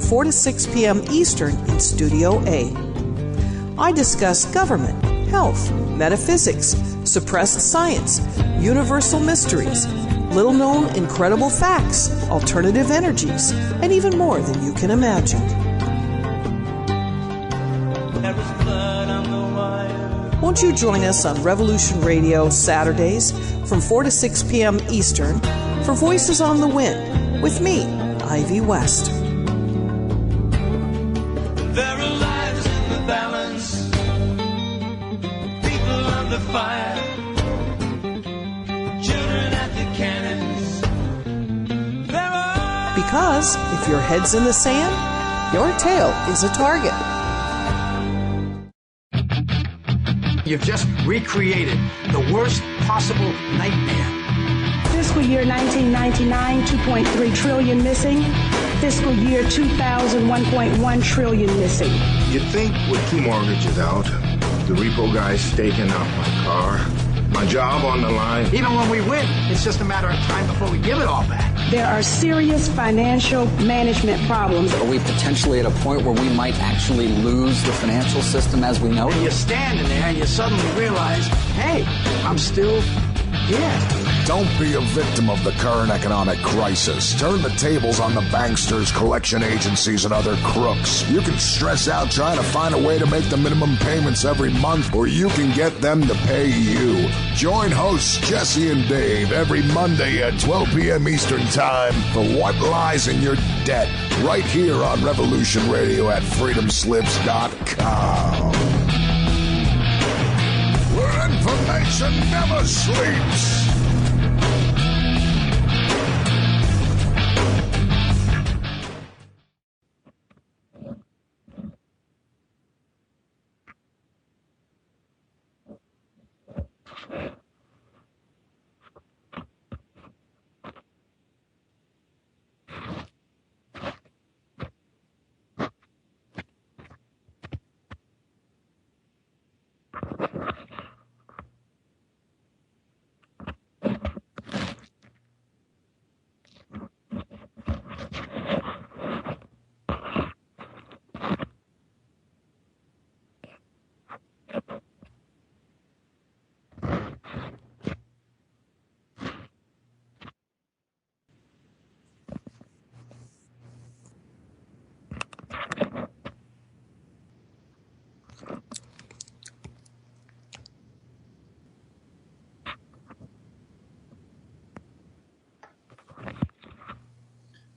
4 to 6 p.m. Eastern in Studio A. I discuss government, health, metaphysics, suppressed science, universal mysteries, little-known incredible facts, alternative energies, and even more than you can imagine. Won't you join us on Revolution Radio Saturdays from 4 to 6 p.m. Eastern for Voices on the Wind with me, Ivy West. There are lives in the balance, people under fire, children at the cannons. Because if your head's in the sand, your tail is a target. You've just recreated the worst possible nightmare. Fiscal year 1999, 2.3 trillion missing. Fiscal year 2000, 1.1 trillion missing. You'd think with 2 mortgages out, the repo guy's staking out my car, my job on the line. Even when we win, it's just a matter of time before we give it all back. There are serious financial management problems. Are we potentially at a point where we might actually lose the financial system as we know it? And you're standing there and you suddenly realize, hey, I'm still here. Don't be a victim of the current economic crisis. Turn the tables on the banksters, collection agencies, and other crooks. You can stress out trying to find a way to make the minimum payments every month, or you can get them to pay you. Join hosts Jesse and Dave every Monday at 12 p.m. Eastern Time for What Lies in Your Debt, right here on Revolution Radio at freedomslips.com. Where information never sleeps.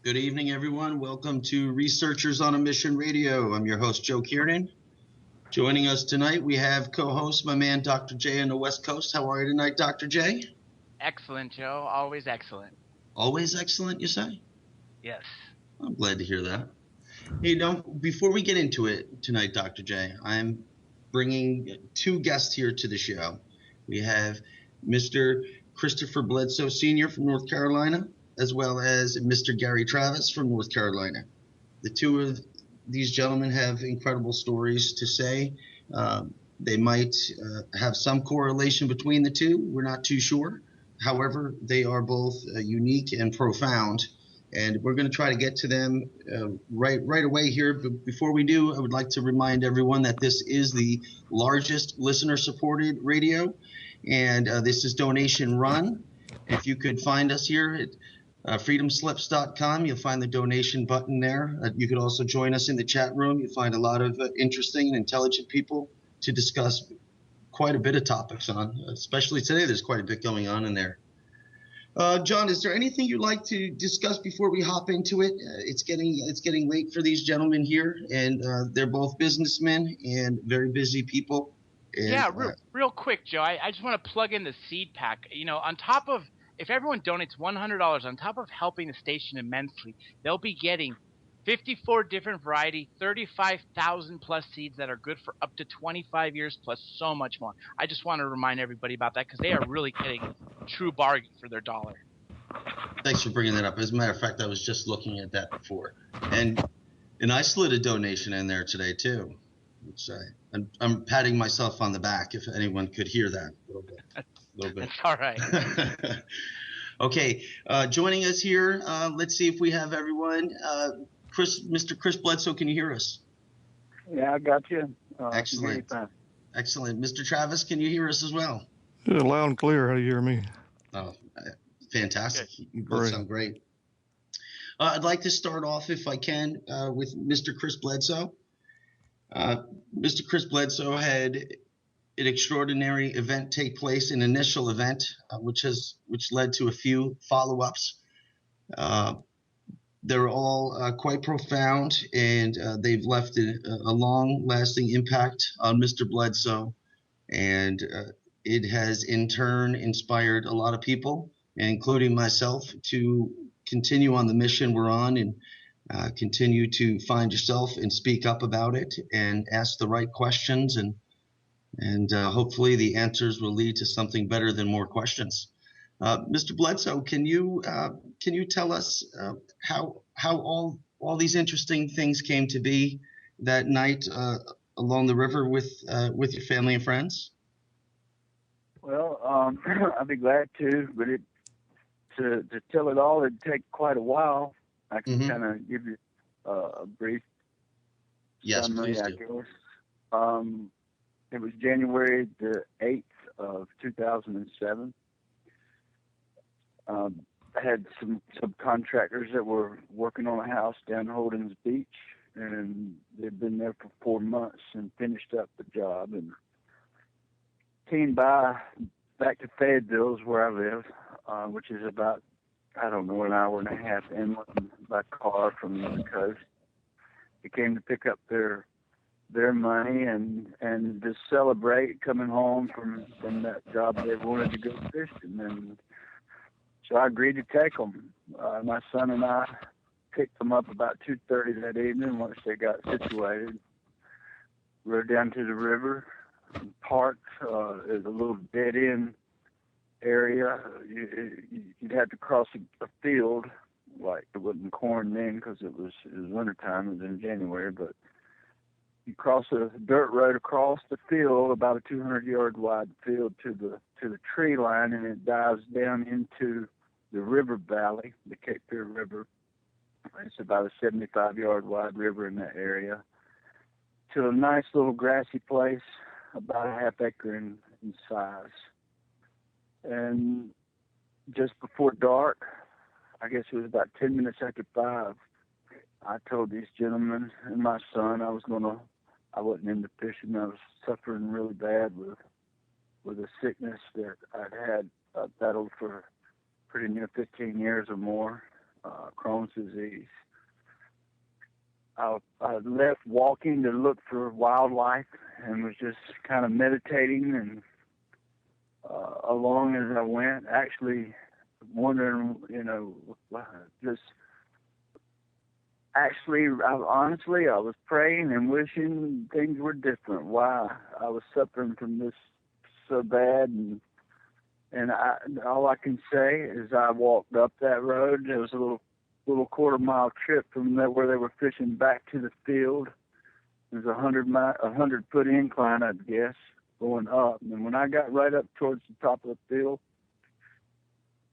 Good evening, everyone. Welcome to Researchers on a Mission Radio. I'm your host, Joe Kiernan. Joining us tonight, we have co-host, my man, Dr. J on the West Coast. How are you tonight, Dr. J? Excellent, Joe. Always excellent. Always excellent, you say? Yes. I'm glad to hear that. Hey, before we get into it tonight, Dr. J, I'm bringing 2 guests here to the show. We have Mr. Christopher Bledsoe Sr. from North Carolina, as well as Mr. Gary Travis from North Carolina. The 2 of these gentlemen have incredible stories to say. They might have some correlation between the 2. We're not too sure. However, they are both unique and profound, and we're going to try to get to them right away here. But before we do, I would like to remind everyone that this is the largest listener-supported radio, and this is donation-run. If you could find us here at freedomslips.com, you'll find the donation button there. You could also join us in the chat room. You'll find a lot of interesting and intelligent people to discuss quite a bit of topics on, especially today. There's quite a bit going on in there. John, is there anything you'd like to discuss before we hop into it? It's getting late for these gentlemen here, and they're both businessmen and very busy people. And, yeah, real quick, Joe, I just want to plug in the seed pack. You know, on top of, if everyone donates $100, on top of helping the station immensely, they'll be getting 54 different variety, 35,000 plus seeds that are good for up to 25 years, plus so much more. I just want to remind everybody about that because they are really getting a true bargain for their dollar. Thanks for bringing that up. As a matter of fact, I was just looking at that before. And I slid a donation in there today, too. Which I'm patting myself on the back if anyone could hear that a little bit. That's all right. Okay, joining us here, let's see if we have everyone. Mr. Chris Bledsoe, can you hear us? Yeah, I got you. Excellent. Excellent. Mr. Travis, can you hear us as well? Yeah, loud and clear. How do you hear me? Oh, fantastic. Good. You both sound great. I'd like to start off, if I can, with Mr. Chris Bledsoe. Mr. Chris Bledsoe had an extraordinary event take place, an initial event, which led to a few follow-ups. They're all quite profound, and they've left a long-lasting impact on Mr. Bledsoe, and it has in turn inspired a lot of people, including myself, to continue on the mission we're on and continue to find yourself and speak up about it and ask the right questions, and hopefully the answers will lead to something better than more questions. Mr. Bledsoe, can you tell us how all these interesting things came to be that night along the river with your family and friends? Well, I'd be glad to, but to tell it all, it'd take quite a while. I can kind of give you a brief summary, I guess. It was January the 8th of 2007. I had some subcontractors that were working on a house down Holden's Beach, and they'd been there for 4 months and finished up the job and came back to Fayetteville is where I live, which is about, I don't know, an hour and a half inland by car from the coast. They came to pick up their money and to celebrate coming home from that job they wanted to go fishing. And so I agreed to take them. My son and I picked them up about 2:30 that evening once they got situated. Rode down to the river, parked. There's a little dead-end area. You'd have to cross a field. Like, it wasn't corn then because it was wintertime. It was in January, but you cross a dirt road across the field, about a 200-yard wide field to the tree line, and it dives down into the river valley, the Cape Fear River. It's about a 75-yard wide river in that area, to a nice little grassy place, about a half acre in size. And just before dark, I guess it was about 10 minutes after 5, I told these gentlemen and my son I wasn't into fishing. I was suffering really bad with a sickness that I'd battled for pretty near 15 years or more, Crohn's disease. I left walking to look for wildlife and was just kind of meditating and along as I went, actually wondering, honestly, I was praying and wishing things were different. Why I was suffering from this so bad, and all I can say is I walked up that road. There was a little quarter-mile trip from there where they were fishing back to the field. There's a 100-foot incline, I'd guess, going up. And when I got right up towards the top of the field,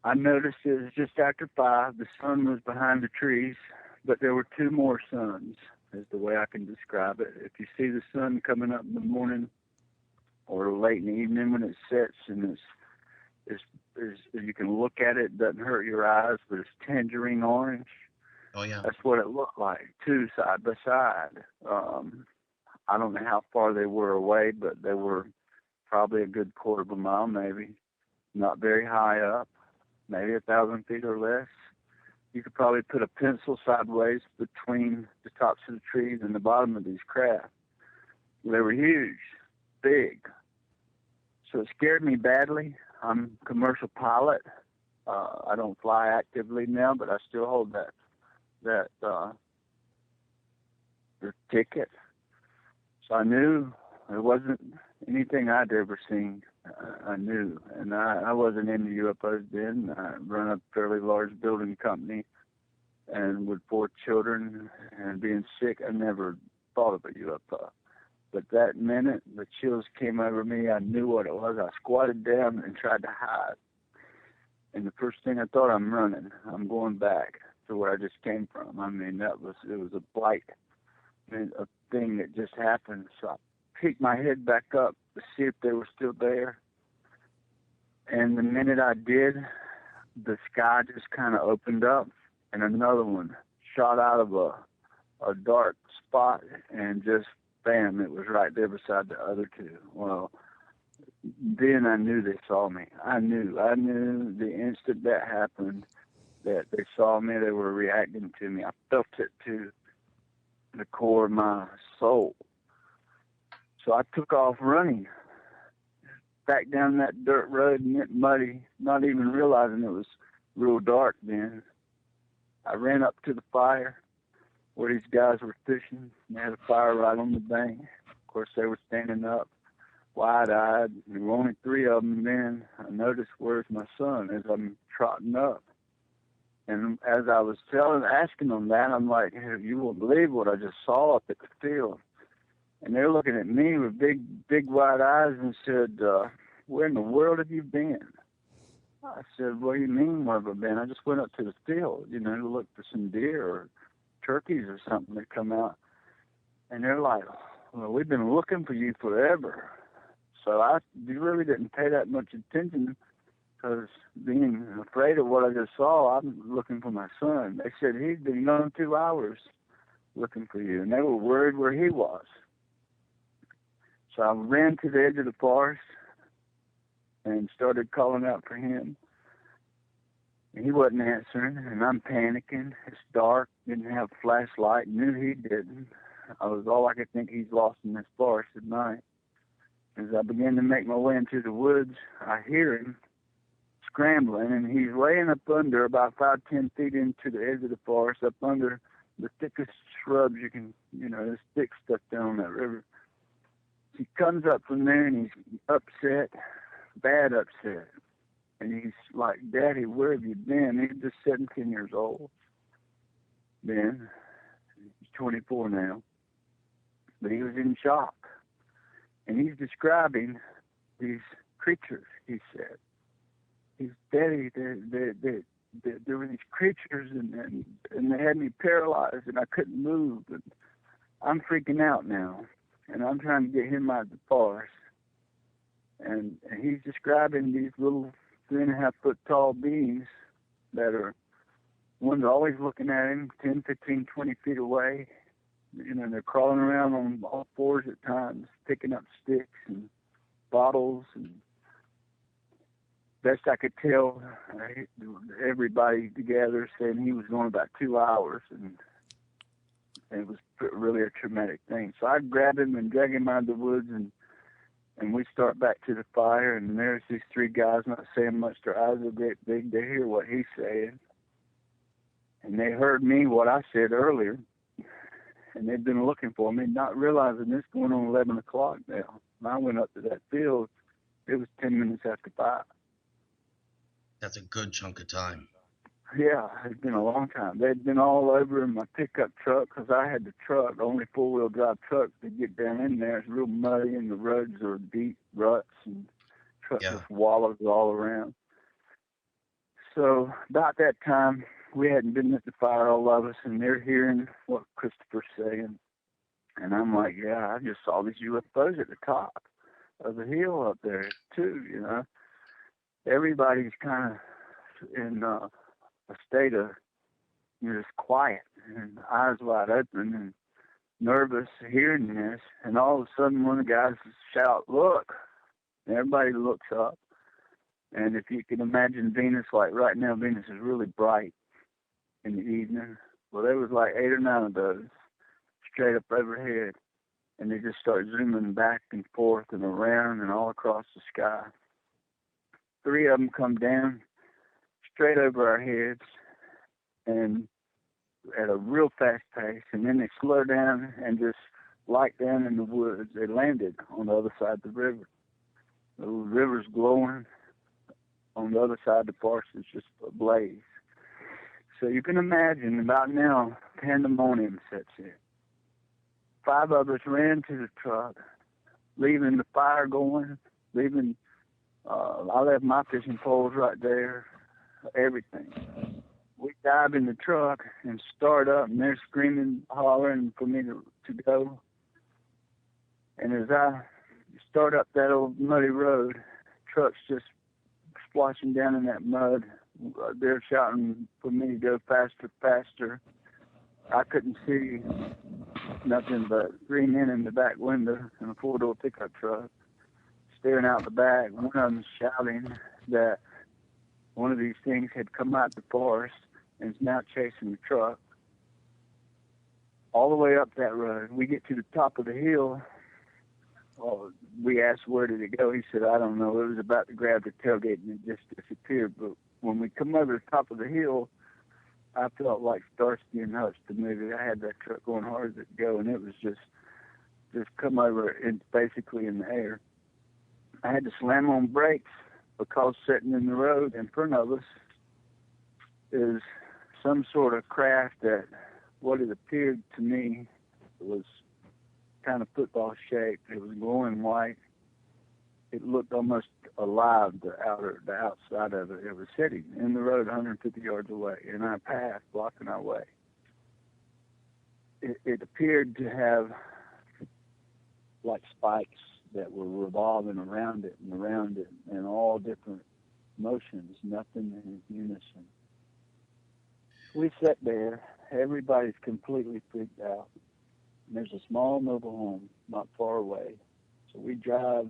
I noticed it was just after 5. The sun was behind the trees, but there were 2 more suns, is the way I can describe it. If you see the sun coming up in the morning or late in the evening when it sets, and you can look at it, it doesn't hurt your eyes, but it's tangerine orange. Oh, yeah. That's what it looked like, 2 side by side. I don't know how far they were away, but they were probably a good quarter of a mile, maybe. Not very high up, maybe 1,000 feet or less. You could probably put a pencil sideways between the tops of the trees and the bottom of these craft. They were huge, big. So it scared me badly. I'm a commercial pilot. I don't fly actively now, but I still hold that the ticket. So I knew it wasn't anything I'd ever seen. I knew, and I wasn't into UFOs then. I run a fairly large building company, and with 4 children and being sick, I never thought of a UFO. But that minute, the chills came over me. I knew what it was. I squatted down and tried to hide. And the first thing I thought, I'm running. I'm going back. to where I just came from. I mean, it was a blight, a thing that just happened. So I picked my head back up to see if they were still there. And the minute I did, the sky just kind of opened up, and another one shot out of a dark spot, and just, bam, it was right there beside the other two. Well, then I knew they saw me. I knew the instant that happened that they saw me, they were reacting to me. I felt it to the core of my soul. So I took off running back down that dirt road, and it muddy, not even realizing it was real dark then. I ran up to the fire where these guys were fishing. They had a fire right on the bank. Of course, they were standing up, wide-eyed. There were only three of them then. I noticed, where's my son, as I'm trotting up. And as I was asking them that, I'm like, hey, you won't believe what I just saw up at the field. And they're looking at me with big wide eyes and said, where in the world have you been? I said, what do you mean, where have I been? I just went up to the field, to look for some deer or turkeys or something that come out. And they're like, well, we've been looking for you forever. So I really didn't pay that much attention, because being afraid of what I just saw, I'm looking for my son. They said, he's been gone 2 hours looking for you. And they were worried where he was. So I ran to the edge of the forest and started calling out for him. And he wasn't answering, and I'm panicking. It's dark, didn't have a flashlight, knew he didn't. All I could think, he's lost in this forest at night. As I began to make my way into the woods, I hear him scrambling, and he's laying up under about 5-10 feet into the edge of the forest, up under the thickest shrubs you can, there's thick stuff down that river. He comes up from there, and he's upset, bad upset. And he's like, Daddy, where have you been? He's just 17 years old. Then, he's 24 now. But he was in shock. And he's describing these creatures, he said. He's, Daddy, there were these creatures, and they had me paralyzed, and I couldn't move. And I'm freaking out now. And I'm trying to get him out of the forest. And he's describing these little 3.5 foot tall beings that are, one's always looking at him 10, 15, 20 feet away. They're crawling around on all fours at times, picking up sticks and bottles. And best I could tell, everybody together saying he was going about 2 hours. And it was really a traumatic thing. So I grabbed him and dragged him out of the woods, and we start back to the fire, and there's these three guys not saying much. Their eyes are great big. They hear what he's saying. And they heard me, what I said earlier, and they've been looking for me, not realizing it's going on 11 o'clock now. When I went up to that field, it was 10 minutes after 5. That's a good chunk of time. Yeah, it's been a long time. They'd been all over in my pickup truck, because I had the truck, only 4-wheel drive truck to get down in there. It's real muddy, and the roads are deep ruts, and trucks with wallows all around. So about that time, we hadn't been at the fire, all of us, and they're hearing what Christopher's saying. And I'm like, yeah, I just saw these UFOs at the top of the hill up there, too, Everybody's kind of in a state of just quiet and eyes wide open and nervous hearing this. And all of a sudden, one of the guys shout, look! And everybody looks up. And if you can imagine Venus, like right now, Venus is really bright in the evening. Well, there was like 8 or 9 of those straight up overhead. And they just start zooming back and forth and around and all across the sky. 3 of them come down straight over our heads and at a real fast pace, and then they slow down and just light down in the woods. They landed on the other side of the river. The river's glowing. On the other side of the forest is just ablaze. So you can imagine about now, pandemonium sets in. 5 of us ran to the truck, leaving the fire going, I left my fishing poles right there, everything. we dive in the truck and start up, and they're screaming, hollering for me to go. And as I start up that old muddy road, trucks just splashing down in that mud. They're shouting for me to go faster, faster. I couldn't see nothing but 3 men in the back window in a 4-door pickup truck, staring out the back. One of them shouting that one of these things had come out the forest and is now chasing the truck. All the way up that road, we get to the top of the hill. Oh, we asked, where did it go? He said, I don't know. It was about to grab the tailgate and it just disappeared. But when we come over the top of the hill, I felt like Starsky and Hutch, the movie. I had that truck going hard as it go, and it was just come over and basically in the air. I had to slam on brakes because sitting in the road in front of us is some sort of craft that what it appeared to me was kind of football shaped. It was glowing white. It looked almost alive, the outside of it. It was sitting in the road 150 yards away in our path, blocking our way. It appeared to have like spikes that were revolving around it in all different motions, nothing in unison. We sat there. Everybody's completely freaked out. And there's a small mobile home not far away. So we drive,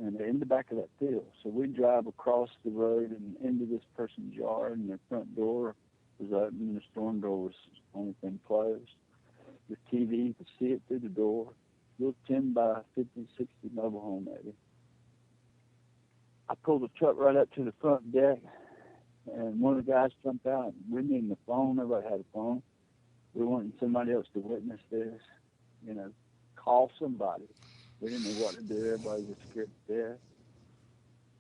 and they're in the back of that field. So we drive across the road and into this person's yard, and their front door was open, the storm door was the only thing closed. The TV, you could see it through the door. Little 10 by 50, 60 mobile home maybe. I pulled the truck right up to the front deck, and one of the guys jumped out. We needed a phone. Everybody had a phone. We wanted somebody else to witness this, call somebody. We didn't know what to do. Everybody was scared to death.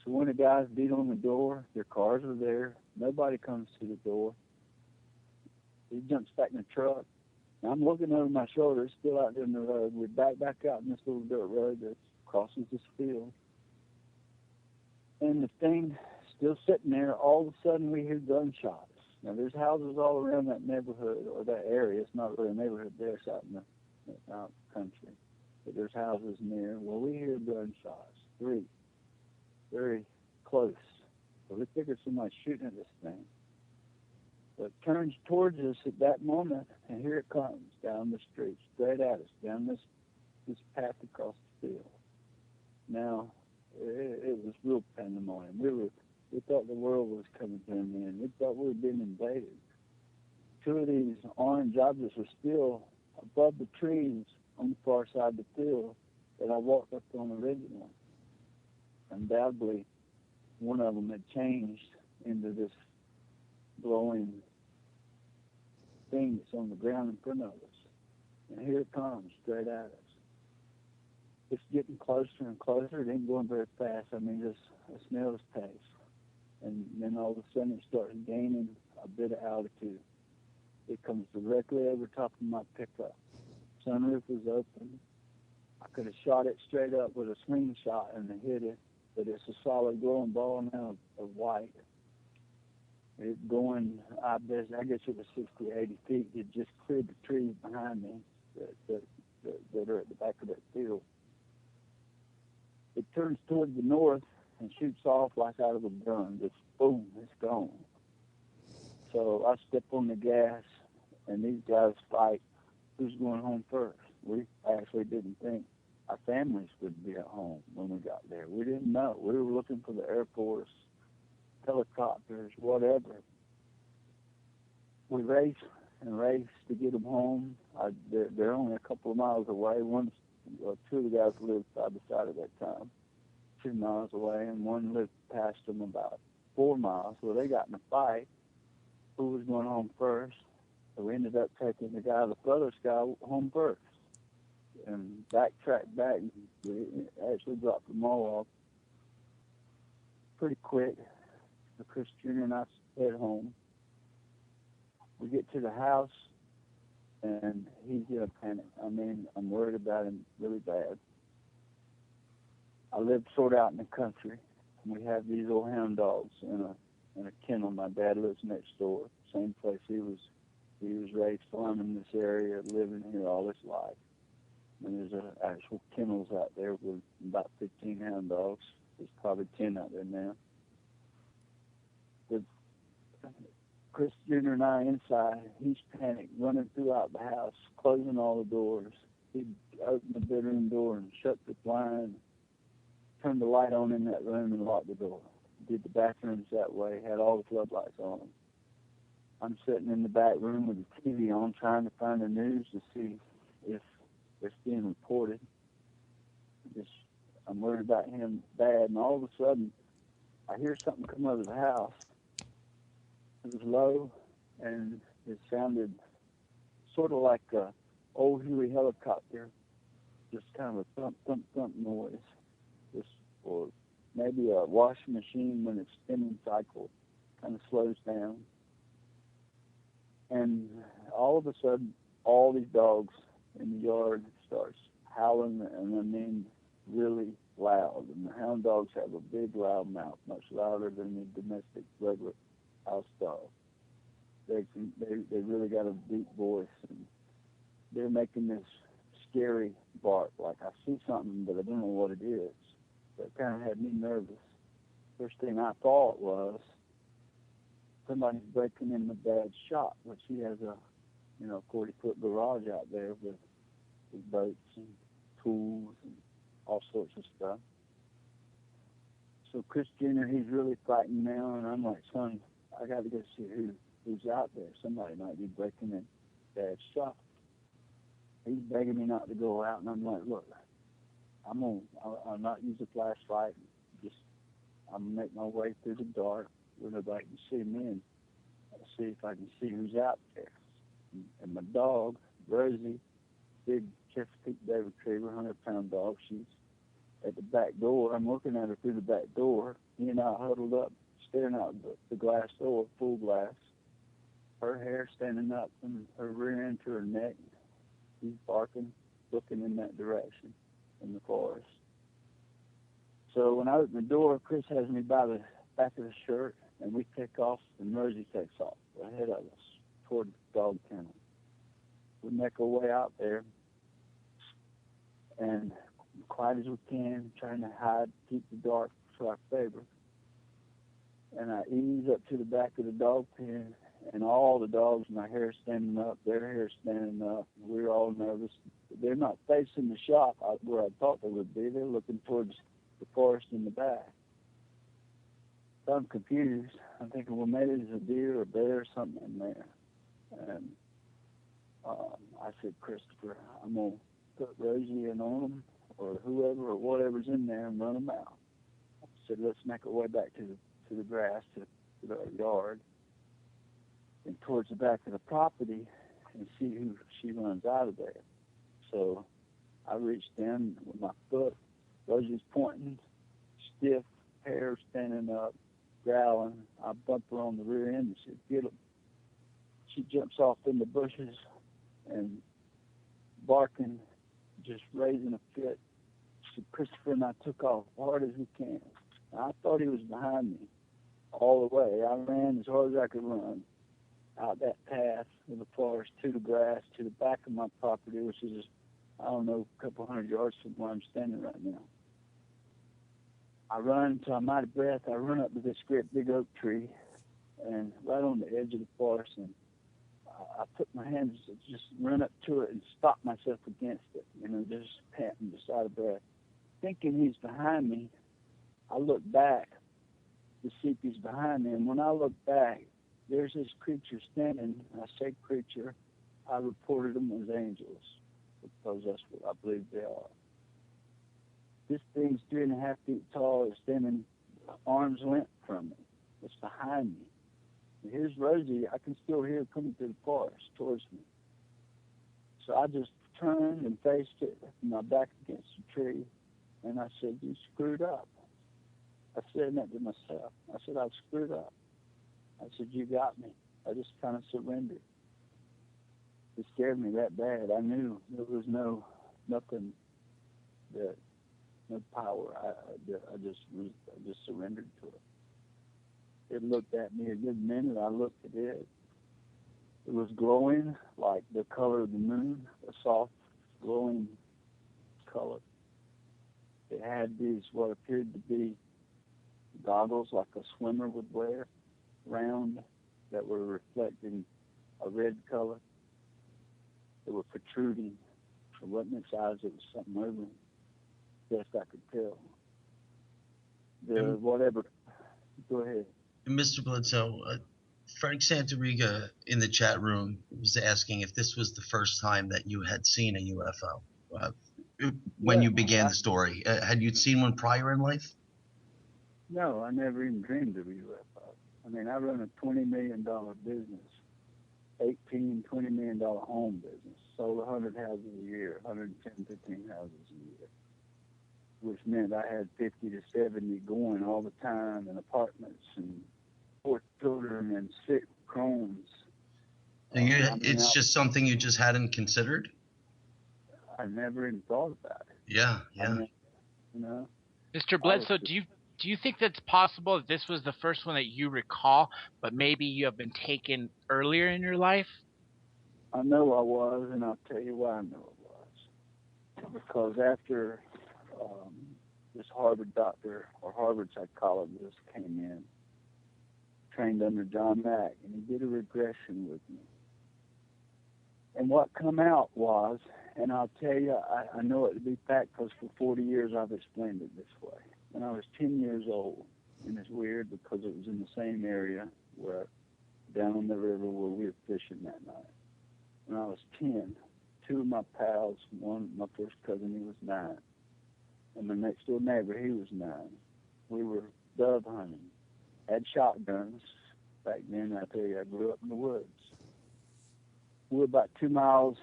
So when the guys beat on the door, their cars are there. Nobody comes to the door. He jumps back in the truck. And I'm looking over my shoulder. It's still out there in the road. We back out in this little dirt road that crosses this field. And the thing still sitting there. All of a sudden, we hear gunshots. Now, there's houses all around that neighborhood or that area. It's not really a neighborhood there. It's out in the out country. But there's houses near. Well, we hear gunshots, 3, very close. So we figured somebody's shooting at this thing. But it turns towards us at that moment, and here it comes down the street, straight at us, down this path across the field. Now, it was real pandemonium. We thought the world was coming to an end. We thought we were being invaded. 2 of these orange objects were still above the trees on the far side of the field that I walked up on originally. Undoubtedly, one of them had changed into this glowing thing that's on the ground in front of us. And here it comes, straight at us. It's getting closer and closer. It ain't going very fast. I mean, just a snail's pace. And then all of a sudden it starts gaining a bit of altitude. It comes directly over top of my pickup. Sunroof was open. I could have shot it straight up with a slingshot and hit it, but it's a solid glowing ball now of white. It going, I guess it was 60, 80 feet. It just cleared the trees behind me that are at the back of that field. It turns toward the north and shoots off like out of a gun. Just boom, it's gone. So I step on the gas, and these guys fight who's going home first. We actually didn't think our families would be at home when we got there. We didn't know. We were looking for the Air Force, helicopters, whatever. We raced to get them home. They're only a couple of miles away. 2 of the guys lived side by side at that time, 2 miles away, and one lived past them about 4 miles. Well, they got in a fight. Who was going home first? So we ended up taking the guy, the furthest guy, home first, and backtracked back. And we actually dropped them all off pretty quick. So Chris Jr. and I head home. We get to the house, and he's in a panic. I mean, I'm worried about him really bad. I live sort of out in the country, and we have these old hound dogs and a in a kennel. My dad lives next door, same place he was raised, farming this area, living here all his life. And there's actual kennels out there with about 15 hound dogs. There's probably 10 out there now. With Chris Jr. and I inside, he's panicked, running throughout the house, closing all the doors. He'd open the bedroom door and shut the blind, turned the light on in that room and locked the door. Did the bathrooms that way, had all the floodlights on them. I'm sitting in the back room with the TV on, trying to find the news to see if it's being reported. I'm worried about him bad, and all of a sudden, I hear something come out of the house. It was low, and it sounded sort of like a old Huey helicopter, just kind of a thump, thump, thump noise. Or maybe a washing machine when it's spinning cycle kind of slows down. And all of a sudden, all these dogs in the yard starts howling, and I mean really loud. And the hound dogs have a big, loud mouth, much louder than the domestic regular house dog. They really got a deep voice, and they're making this scary bark, like I see something, but I don't know what it is. That kind of had me nervous. First thing I thought was somebody's breaking in my dad's shop, which he has a 40-foot garage out there with boats and tools and all sorts of stuff. So Chris Jr., he's really frightened now, and I'm like, son, I got to go see who's out there. Somebody might be breaking in Dad's shop. He's begging me not to go out, and I'm like, look, I'll not use a flashlight. I'm gonna make my way through the dark where nobody can see me, and see if I can see who's out there. And my dog, Rosie, big Chesapeake Bay Retriever, 100-pound dog, she's at the back door. I'm looking at her through the back door. He and I huddled up, staring out the glass door, full glass. Her hair standing up from her rear end to her neck. He's barking, looking in that direction in the forest. So when I open the door, Chris has me by the back of the shirt, and we take off, and Rosie takes off ahead of us toward the dog kennel. We make our way out there, and quiet as we can, trying to hide, keep the dark to our favor. And I ease up to the back of the dog pen, and all the dogs, my hair standing up, their hair standing up. We're all nervous. They're not facing the shop where I thought they would be. They're looking towards the forest in the back. So I'm confused. I'm thinking, well, maybe there's a deer or a bear or something in there. And I said, Christopher, I'm going to put Rosie in on them or whoever or whatever's in there and run them out. I said, let's make our way back to the grass, to the yard, and towards the back of the property and see who she runs out of there. So I reached in with my foot. Rosie's pointing, stiff, hair standing up, growling. I bumped her on the rear end and said, get him. She jumps off in the bushes and barking, just raising a fit. So Christopher and I took off as hard as we can. I thought he was behind me all the way. I ran as hard as I could run out that path in the forest to the grass, to the back of my property, which is, I don't know, a couple hundred yards from where I'm standing right now. I run until I'm out of breath. I run up to this great big oak tree, and right on the edge of the forest, and I put my hands, just run up to it and stop myself against it, just panting, just out of breath. Thinking he's behind me, I look back to see if he's behind me, and when I look back, there's this creature standing. I say creature, I reported them as angels, because that's what I believe they are. This thing's 3.5 feet tall, is standing arm's length from me. It's behind me. And here's Rosie. I can still hear her coming through the forest towards me. So I just turned and faced it, my back against the tree, and I said, you screwed up. I said that to myself. I said, I screwed up. I said, you got me. I just kind of surrendered. It scared me that bad. I knew there was nothing, no power. I just surrendered to it. It looked at me a good minute. I looked at it. It was glowing like the color of the moon, a soft, glowing color. It had these, what appeared to be goggles like a swimmer would wear, round, that were reflecting a red color. They were protruding. It wasn't its eyes, it was something moving. Best I could tell. Whatever. Go ahead. Mr. Bledsoe, Frank Santariga in the chat room was asking if this was the first time that you had seen a UFO when you began the story. Had you seen one prior in life? No, I never even dreamed of a UFO. I mean, I run a $20 million business, $20 million home business, sold 100 houses a year, 110, 15 houses a year, which meant I had 50 to 70 going all the time, and apartments, and 4 children, and 6 crones. It's just something you just hadn't considered? I never even thought about it. Yeah. I mean, you know. Mr. Bledsoe, do you think that's possible that this was the first one that you recall, but maybe you have been taken earlier in your life? I know I was, and I'll tell you why I know it was. Because after this Harvard doctor or Harvard psychologist came in, trained under John Mack, and he did a regression with me. And what come out was, and I'll tell you, I know it to be fact because for 40 years I've explained it this way. When I was 10 years old, and it's weird because it was in the same area where, down on the river where we were fishing that night. When I was 10, 2 of my pals, one, my first cousin, he was 9, and my next door neighbor, he was 9. We were dove hunting, had shotguns. Back then, I tell you, I grew up in the woods. We were about 2 miles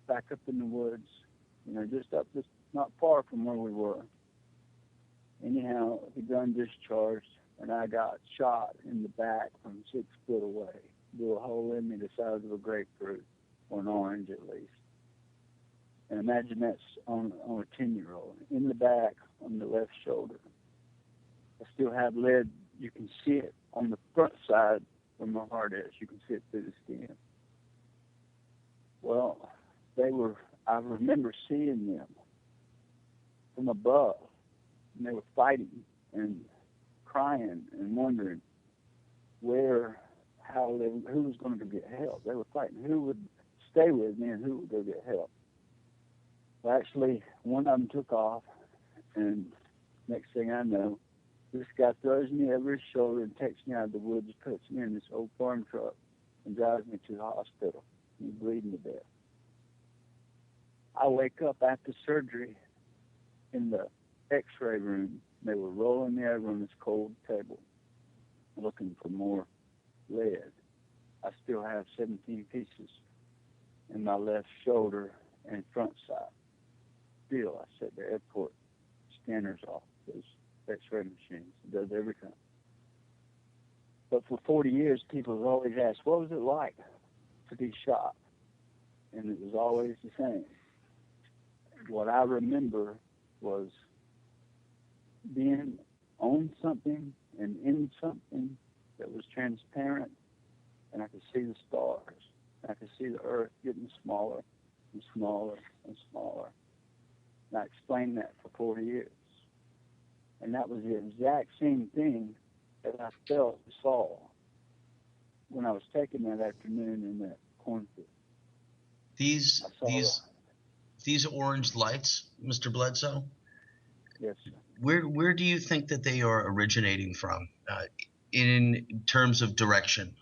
back up in the woods, just not far from where we were. Anyhow, the gun discharged, and I got shot in the back from 6 foot away. Blew a hole in me the size of a grapefruit, or an orange at least. And imagine that's on a 10-year-old. In the back, on the left shoulder. I still have lead. You can see it on the front side where my heart is. You can see it through the skin. Well, I remember seeing them from above. And they were fighting and crying and wondering who was going to get help. They were fighting who would stay with me and who would go get help. Well, actually, one of them took off, and next thing I know, this guy throws me over his shoulder and takes me out of the woods, puts me in this old farm truck, and drives me to the hospital. He's bleeding to death. I wake up after surgery in the X-ray room. They were rolling me over on this cold table, looking for more lead. I still have 17 pieces in my left shoulder and front side. Still, I set the airport scanners off, those X-ray machines. It does everything. But for 40 years, people have always asked, what was it like to be shot? And it was always the same. What I remember was being on something and in something that was transparent, and I could see the stars. I could see the earth getting smaller and smaller and smaller. And I explained that for 40 years. And that was the exact same thing that I felt and saw when I was taken that afternoon in that cornfield. These orange lights, Mr. Bledsoe? Yes, sir. Where do you think that they are originating from in terms of direction?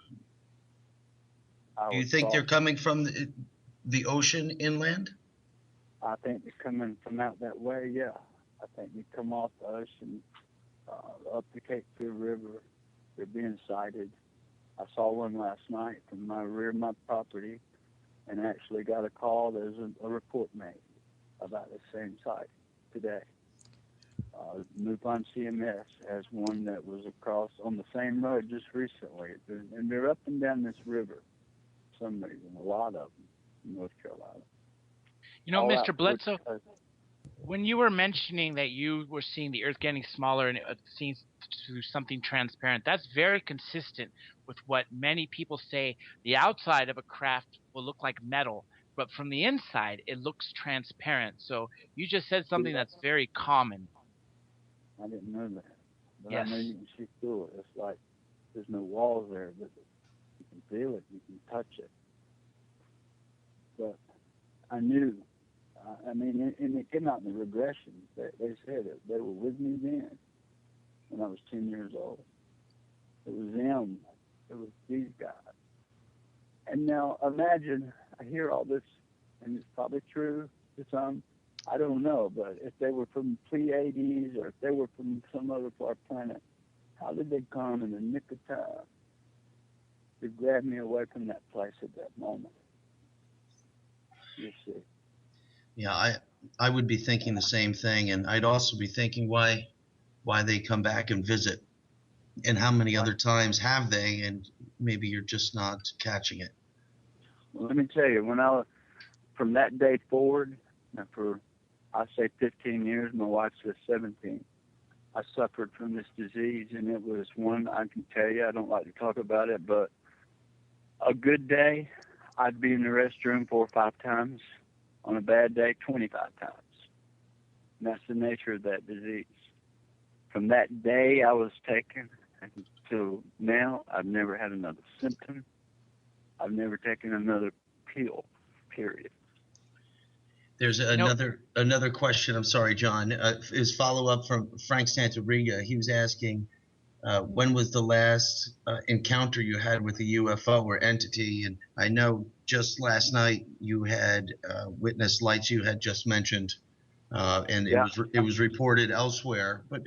Do you think they're coming from the ocean inland? I think they're coming from out that way, yeah. I think they come off the ocean, up the Cape Fear River. They're being sighted. I saw one last night from my rear of my property, and actually got a call. There's a report made about the same site today. MUFON CMS has one that was across on the same road just recently. And they're up and down this river for some reason, a lot of them in North Carolina. Mr. Bledsoe, When you were mentioning that you were seeing the Earth getting smaller and seeing through something transparent, that's very consistent with what many people say. The outside of a craft will look like metal, but from the inside, it looks transparent. So you just said something that's very common. I didn't know that. But Yes. I know you can see through it. It's like there's no walls there, but you can feel it. You can touch it. But I knew. I mean, and it came out in the regression. They said it. They were with me then when I was 10 years old. It was them. It was these guys. And now imagine, I hear all this, and it's probably true to some. I don't know, but if they were from Pleiades or if they were from some other far planet, how did they come in the nick of time to grab me away from that place at that moment? You see. Yeah, I would be thinking the same thing, and I'd also be thinking why they come back and visit, and how many other times have they, and maybe you're just not catching it. Well, let me tell you, from that day forward, and for I say 15 years, my wife says 17, I suffered from this disease, and it was one I can tell you. I don't like to talk about it, but a good day, I'd be in the restroom 4 or 5 times. On a bad day, 25 times. And that's the nature of that disease. From that day I was taken until now, I've never had another symptom. I've never taken another pill, period. There's another question. I'm sorry, John. Is follow-up from Frank Santoriga. He was asking, when was the last encounter you had with a UFO or entity? And I know just last night you had witnessed lights you had just mentioned, and it was reported elsewhere. But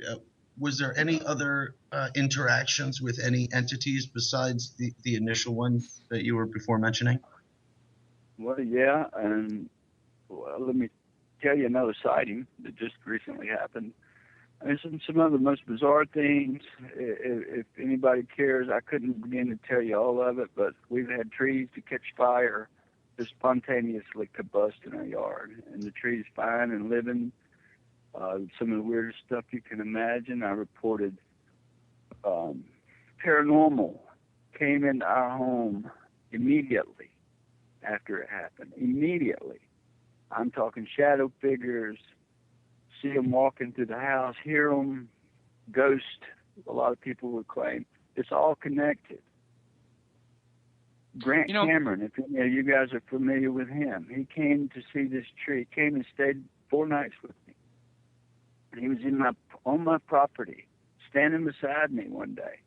was there any other interactions with any entities besides the initial one that you were before mentioning? Well, yeah, and let me tell you another sighting that just recently happened. And some of the most bizarre things, if anybody cares, I couldn't begin to tell you all of it, but we've had trees to catch fire, just spontaneously combust in our yard. And the tree's fine and living. Some of the weirdest stuff you can imagine. I reported Paranormal came into our home immediately after it happened. Immediately. I'm talking shadow figures, see them walking through the house, hear them, ghost, a lot of people would claim. It's all connected. Grant Cameron, if any of you guys are familiar with him, he came to see this tree, came and stayed 4 nights with me. And he was on my property, standing beside me one day.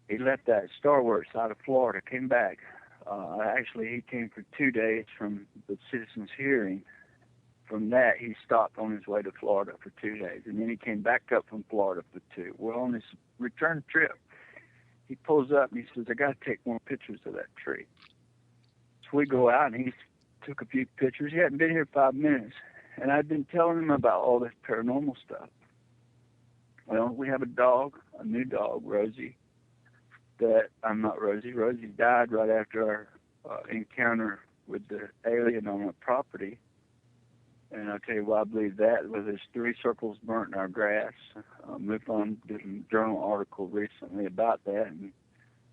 He left that Star Wars out of Florida, came back. Actually, he came for 2 days from the citizens' hearing. From that, he stopped on his way to Florida for 2 days, and then he came back up from Florida for 2. Well, on his return trip, he pulls up and he says, I got to take more pictures of that tree. So we go out, and he took a few pictures. He hadn't been here 5 minutes, and I'd been telling him about all this paranormal stuff. Well, we have a new dog, Rosie. Rosie died right after our encounter with the alien on our property. And I'll tell you why I believe that. Was there's 3 circles burnt in our grass. MUFON did a journal article recently about that, and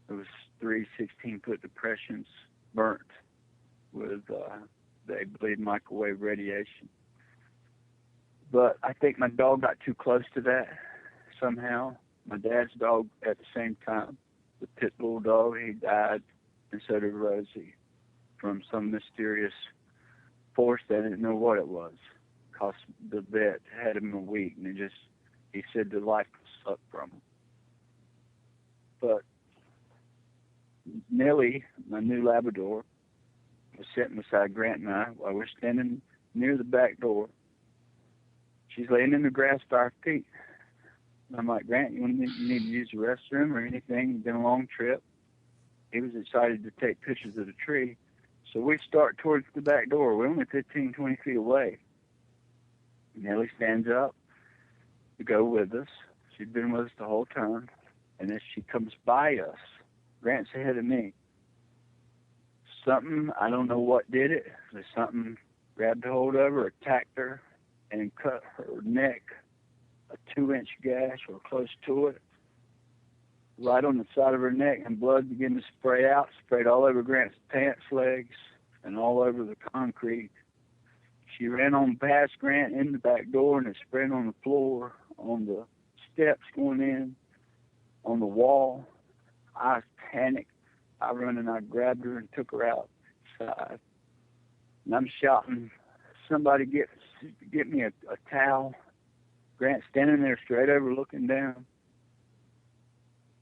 there was 3 16-foot depressions burnt with, they believe, microwave radiation. But I think my dog got too close to that somehow. My dad's dog at the same time, the pit bull dog, he died, and so did Rosie, from some mysterious force that I didn't know what it was. Because the vet had him a week, and he said the life was sucked from him. But Nellie, my new Labrador, was sitting beside Grant and I while we're standing near the back door. She's laying in the grass by our feet. I'm like, Grant, you need to use the restroom or anything? It's been a long trip. He was excited to take pictures of the tree. So we start towards the back door. We're only 15, 20 feet away. Nellie stands up to go with us. She'd been with us the whole time. And as she comes by us, Grant's ahead of me. Something, I don't know what did it. Something grabbed a hold of her, attacked her, and cut her neck, a 2-inch gash or close to it, right on the side of her neck, and blood began to spray out, sprayed all over Grant's pants legs and all over the concrete. She ran on past Grant in the back door, and it sprayed on the floor, on the steps going in, on the wall. I panicked. I ran and I grabbed her and took her outside. And I'm shouting, somebody get me a towel. Grant standing there straight over looking down.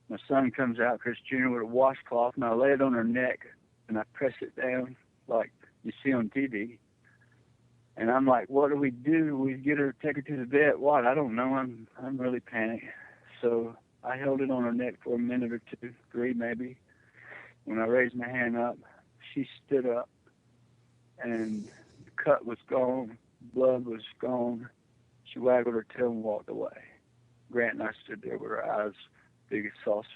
My son comes out, Chris Jr., with a washcloth, and I lay it on her neck, and I press it down like you see on TV. And I'm like, what do? We get her, take her to the vet? What? I don't know. I'm really panicked. So I held it on her neck for a minute or 2, 3 maybe. When I raised my hand up, she stood up, and the cut was gone, blood was gone. She waggled her tail and walked away. Grant and I stood there with our eyes big as saucers.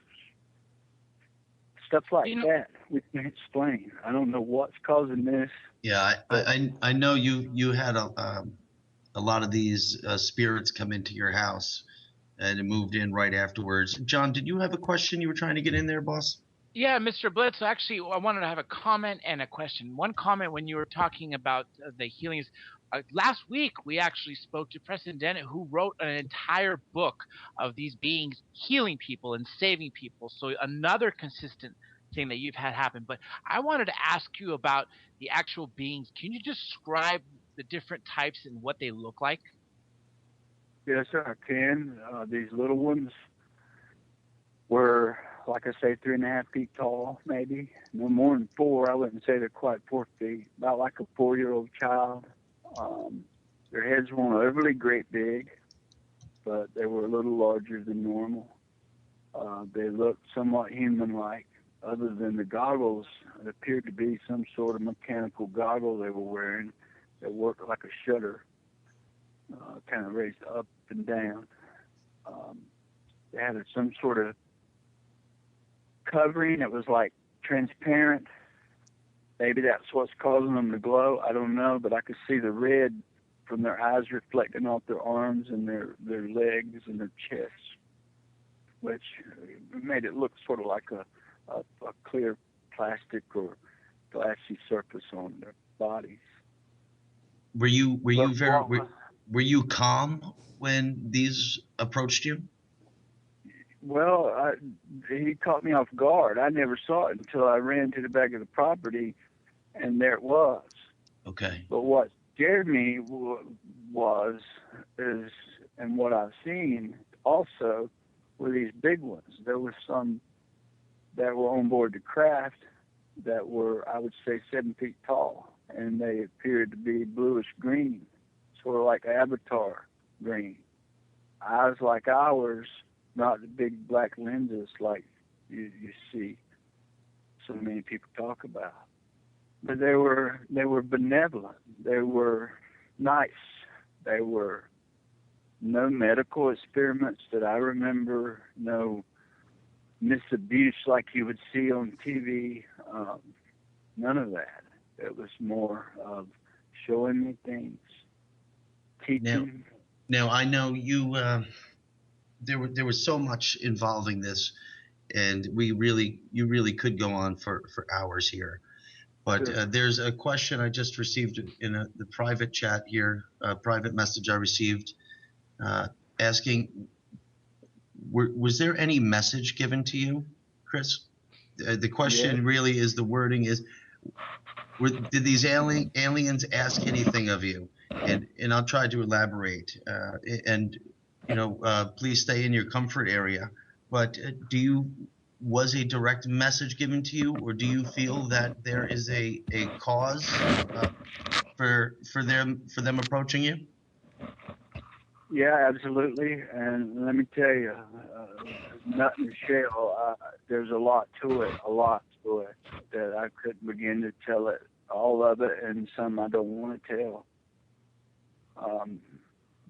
Stuff like that we can't explain. I don't know what's causing this. Yeah, I know you had a lot of these spirits come into your house and it moved in right afterwards. John, did you have a question you were trying to get in there, boss? Yeah, Mr. Bledsoe, actually, I wanted to have a comment and a question. One comment when you were talking about the healings. Last week, we actually spoke to Preston Dennett, who wrote an entire book of these beings healing people and saving people. So another consistent thing that you've had happen. But I wanted to ask you about the actual beings. Can you describe the different types and what they look like? Yes, sir, I can. These little ones were, like I say, 3.5 feet tall, maybe. No more than 4. I wouldn't say they're quite 4 feet. About like a 4-year-old child. Their heads weren't overly great big, but they were a little larger than normal. They looked somewhat human-like. Other than the goggles, it appeared to be some sort of mechanical goggle they were wearing that worked like a shutter, kind of raised up and down. They had some sort of covering that was like transparent. Maybe that's what's causing them to glow. I don't know, but I could see the red from their eyes reflecting off their arms and their legs and their chests, which made it look sort of like a clear plastic or glassy surface on their bodies. Were you calm when these approached you? Well, he caught me off guard. I never saw it until I ran to the back of the property, and there it was. Okay. But what scared me and what I've seen also, were these big ones. There were some that were on board the craft that were, I would say, 7 feet tall, and they appeared to be bluish green, sort of like avatar green. Eyes like ours, not the big black lenses like you see so many people talk about. But they were benevolent. They were nice. They were no medical experiments that I remember, no misabuse like you would see on TV, none of that. It was more of showing me things, teaching. Now I know you. There was so much involving this, and you really could go on for hours here. But Sure. There's a question I just received in the private chat here, a private message I received, asking, was there any message given to you, Chris? The question really is, the wording is, did these aliens ask anything of you? And I'll try to elaborate. Please stay in your comfort area. But was a direct message given to you, or do you feel that there is a cause for them approaching you? Yeah, absolutely. And let me tell you, nut in the shell, there's a lot to it that I couldn't begin to tell it, all of it, and some I don't want to tell.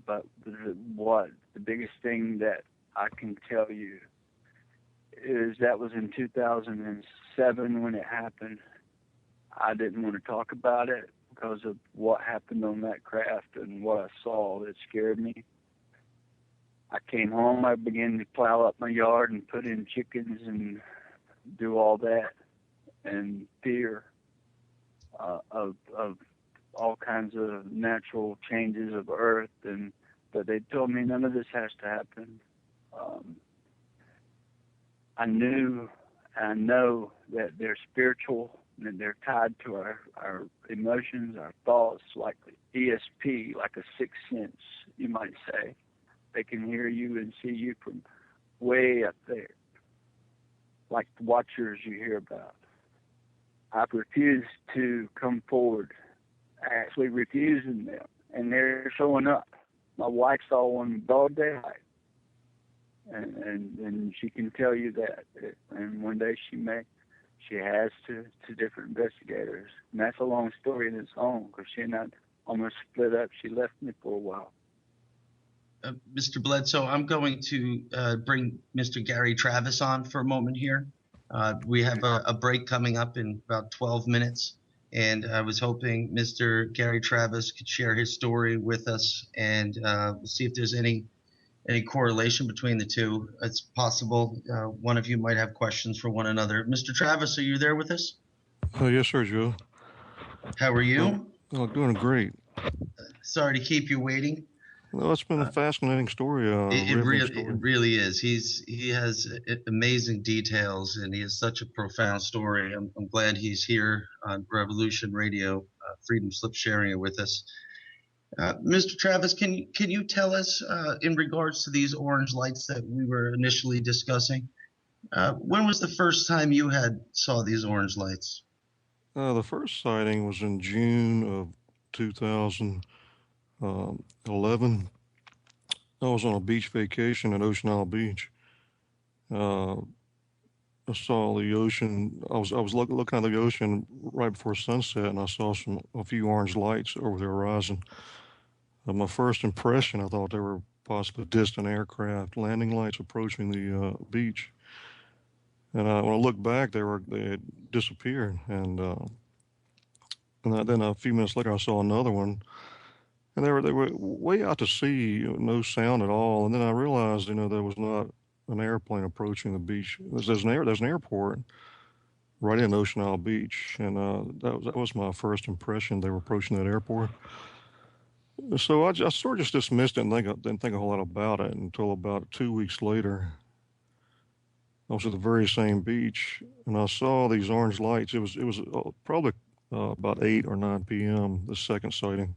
But the biggest thing that I can tell you is that was in 2007 when it happened. I didn't want to talk about it because of what happened on that craft and what I saw that scared me. I came home, I began to plow up my yard and put in chickens and do all that, and fear of all kinds of natural changes of earth, but they told me none of this has to happen. I know that they're spiritual and they're tied to our emotions, our thoughts, like ESP, like a sixth sense, you might say. They can hear you and see you from way up there, like the watchers you hear about. I've refused to come forward, actually refusing them, and they're showing up. My wife saw one broad daylight, and she can tell you that. And one day she has to different investigators, and that's a long story in its own, because she and I almost split up. She left me for a while. Mr. Bledsoe, I'm going to bring Mr. Gary Travis on for a moment here. We have a break coming up in about 12 minutes, and I was hoping Mr. Gary Travis could share his story with us and see if there's any correlation between the two. It's possible one of you might have questions for one another. Mr. Travis, are you there with us? Yes, sir, Joe. How are you? Doing great. Sorry to keep you waiting. Well, it's been a fascinating story. It really is. He has amazing details, and he has such a profound story. I'm glad he's here on Revolution Radio, Freedom Slip, sharing it with us. Mr. Travis, can you tell us in regards to these orange lights that we were initially discussing? When was the first time you saw these orange lights? The first sighting was in June of 2011. I was on a beach vacation at Ocean Isle Beach. I saw the ocean. I was looking at the ocean right before sunset, and I saw a few orange lights over the horizon. My first impression, I thought they were possibly distant aircraft landing lights approaching the beach. And when I looked back, they had disappeared. And then a few minutes later, I saw another one. And they were way out to sea, no sound at all. And then I realized, there was not an airplane approaching the beach. There's an airport right in Ocean Isle Beach, and that was my first impression. They were approaching that airport. So I sort of just dismissed it and didn't think a whole lot about it until about 2 weeks later. I was at the very same beach, and I saw these orange lights. It was probably about 8 or 9 p.m. the second sighting.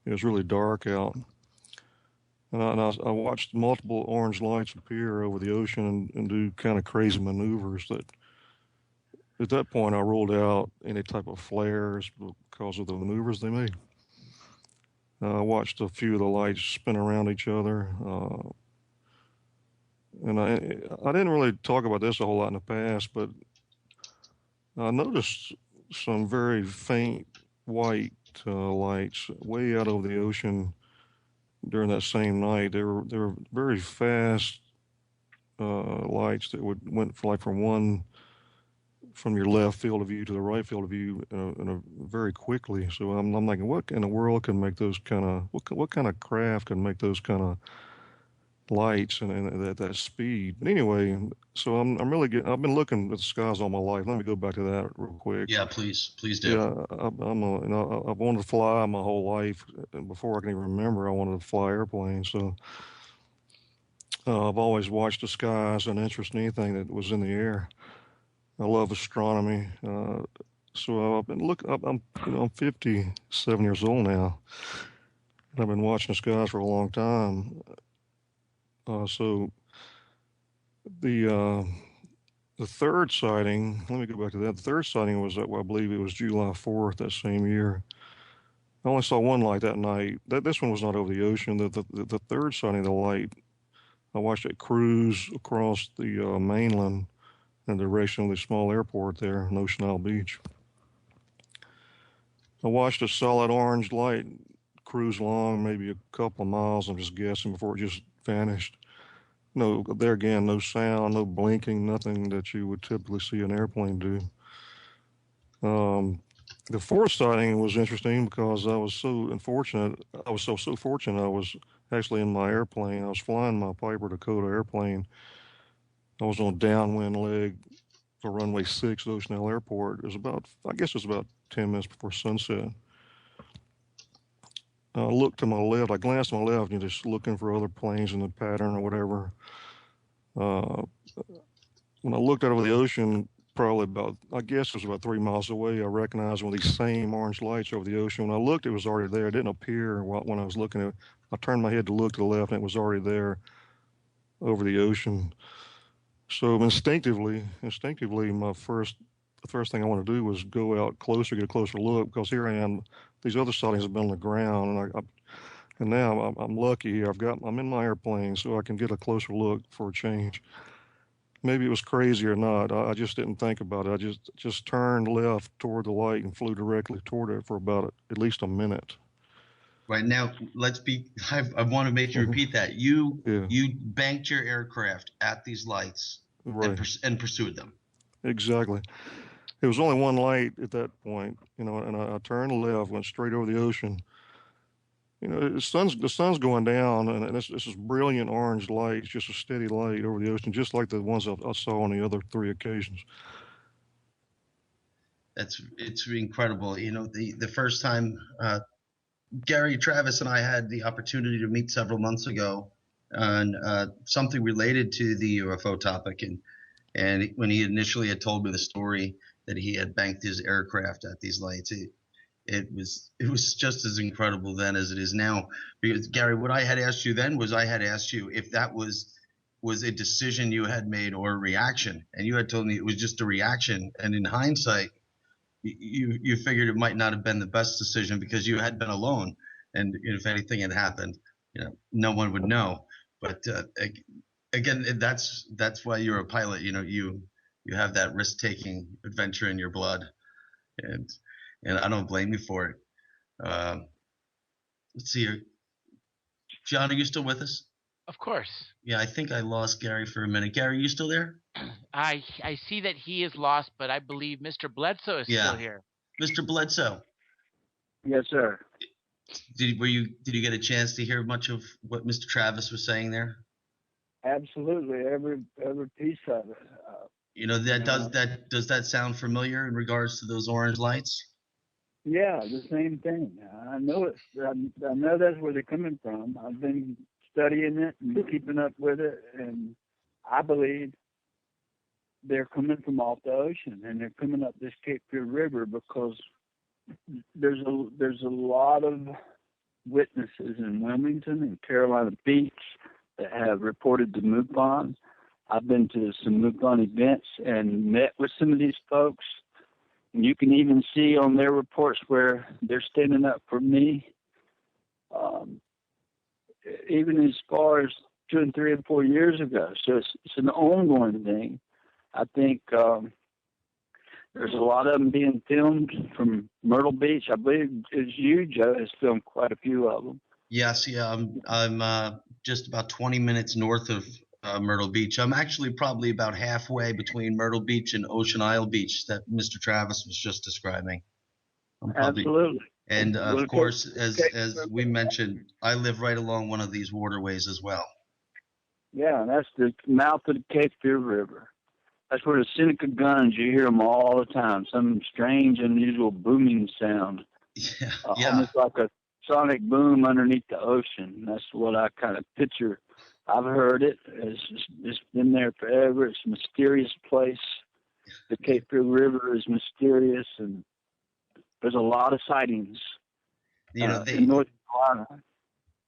It was really dark out. And I watched multiple orange lights appear over the ocean and do kind of crazy maneuvers that at that point I ruled out any type of flares because of the maneuvers they made. I watched a few of the lights spin around each other. And I didn't really talk about this a whole lot in the past, but I noticed some very faint white lights way out over the ocean during that same night. They were very fast lights that went from your left field of view to the right field of view very quickly. So I'm thinking, what in the world can make those kind of what kind of craft can make those kind of lights and at that speed? But anyway, so I've been looking at the skies all my life. Let me go back to that real quick. Yeah, please do. Yeah, I've wanted to fly my whole life. Before I can even remember, I wanted to fly airplanes. So I've always watched the skies and interest in anything that was in the air. I love astronomy. So I've been I'm 57 years old now, and I've been watching the skies for a long time. So the third sighting, let me go back to that. The third sighting was, I believe it was July 4th that same year. I only saw one light that night. This one was not over the ocean. The third sighting of the light, I watched it cruise across the mainland in the direction of the small airport there in Ocean Isle Beach. I watched a solid orange light cruise along maybe a couple of miles, I'm just guessing, before it just vanished. No, there again, no sound, no blinking, nothing that you would typically see an airplane do. The fourth sighting was interesting because I was so unfortunate. I was so fortunate. I was actually in my airplane. I was flying my Piper Dakota airplane. I was on downwind leg for runway 6 at Ocean Hill Airport. It was about, I guess it was about 10 minutes before sunset. I looked to my left. I glanced to my left, and just looking for other planes in the pattern or whatever. When I looked out over the ocean, probably about, I guess it was about 3 miles away, I recognized one of these same orange lights over the ocean. When I looked, it was already there. It didn't appear when I was looking at it. I turned my head to look to the left, and it was already there over the ocean. So instinctively, the first thing I want to do was go out closer, get a closer look, because here I am. These other sightings have been on the ground, and now I'm lucky here. I'm in my airplane, so I can get a closer look for a change. Maybe it was crazy or not. I just didn't think about it. I just turned left toward the light and flew directly toward it for about at least a minute. Right now, I want to make you repeat that. You banked your aircraft at these lights, right, and pursued them. Exactly. It was only one light at that point, and I turned left, went straight over the ocean. The sun's going down, and this is brilliant orange light. It's just a steady light over the ocean, just like the ones I saw on the other 3 occasions. It's incredible. The first time Gary Travis and I had the opportunity to meet several months ago on something related to the UFO topic, and when he initially had told me the story that he had banked his aircraft at these lights, it was just as incredible then as it is now. Because Gary, what I had asked you then was, I had asked you if that was a decision you had made or a reaction, and you had told me it was just a reaction. And in hindsight, you figured it might not have been the best decision because you had been alone, and if anything had happened, no one would know. But again, that's why you're a pilot. You have that risk-taking adventure in your blood, and I don't blame you for it. Let's see here. John, are you still with us? Of course. Yeah, I think I lost Gary for a minute. Gary, are you still there? I see that he is lost, but I believe Mr. Bledsoe is still here. Mr. Bledsoe. Yes, sir. Did you get a chance to hear much of what Mr. Travis was saying there? Absolutely, every piece of it. Does that sound familiar in regards to those orange lights? Yeah, the same thing. I know it. I know that's where they're coming from. I've been studying it and keeping up with it, and I believe they're coming from off the ocean, and they're coming up this Cape Fear River because there's a lot of witnesses in Wilmington and Carolina Beach that have reported to MUFON. I've been to some MUFON events and met with some of these folks. And you can even see on their reports where they're standing up for me, even as far as 2 and 3 and 4 years ago. So it's an ongoing thing. I think there's a lot of them being filmed from Myrtle Beach. I believe it's you, Joe, has filmed quite a few of them. Yes, yeah. I'm just about 20 minutes north of Myrtle Beach. I'm actually probably about halfway between Myrtle Beach and Ocean Isle Beach that Mr. Travis was just describing. Absolutely. And of course, as we mentioned, I live right along one of these waterways as well. Yeah, that's the mouth of the Cape Fear River. That's where the Seneca guns, you hear them all the time. Some strange, unusual booming sound. Yeah. Almost like a sonic boom underneath the ocean. That's what I kind of picture. I've heard it. It's been there forever. It's a mysterious place. The Cape Fear River is mysterious, and there's a lot of sightings in North Carolina.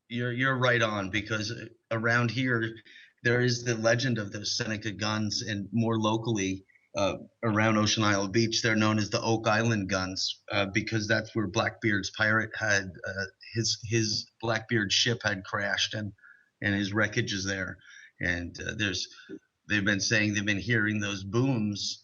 You're right on, because around here there is the legend of the Seneca guns, and more locally around Ocean Isle Beach, they're known as the Oak Island guns, because that's where Blackbeard's pirate had his Blackbeard ship had crashed, and his wreckage is there. And they've been saying they've been hearing those booms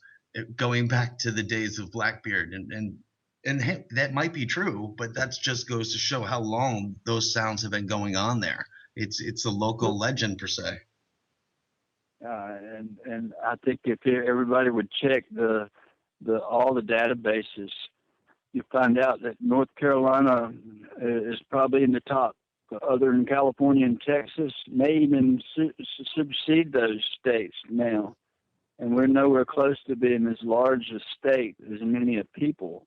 going back to the days of Blackbeard, and that might be true, but that just goes to show how long those sounds have been going on there. It's a local legend per se. And I think if everybody would check all the databases you find out that North Carolina is probably in the top, other than California and Texas, may even supersede those states now. And we're nowhere close to being as large a state as many of people.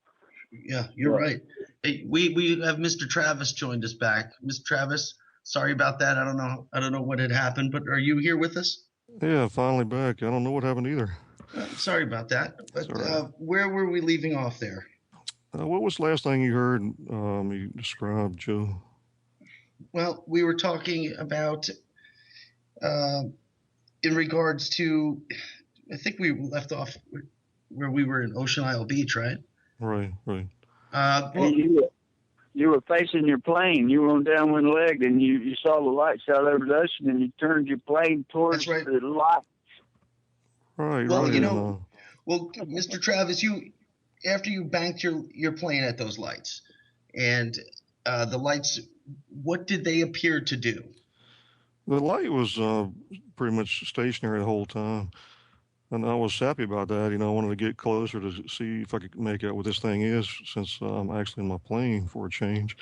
Yeah, you're right. Hey, we have Mr. Travis joined us back. Mr. Travis, sorry about that. I don't know what had happened, but are you here with us? Yeah, finally back. I don't know what happened either. Sorry about that. But where were we leaving off there? What was the last thing you heard me describe, Joe? Well, we were talking about in regards to, I think we left off where we were in Ocean Isle Beach, right? Right. You were facing your plane. You were on downwind leg, and you saw the lights out over the ocean, and you turned your plane towards the lights. Right. Well, well, Mr. Travis, after you banked your plane at those lights, and the lights, what did they appear to do? The light was pretty much stationary the whole time. And I was happy about that. I wanted to get closer to see if I could make out what this thing is, since I'm actually in my plane for a change.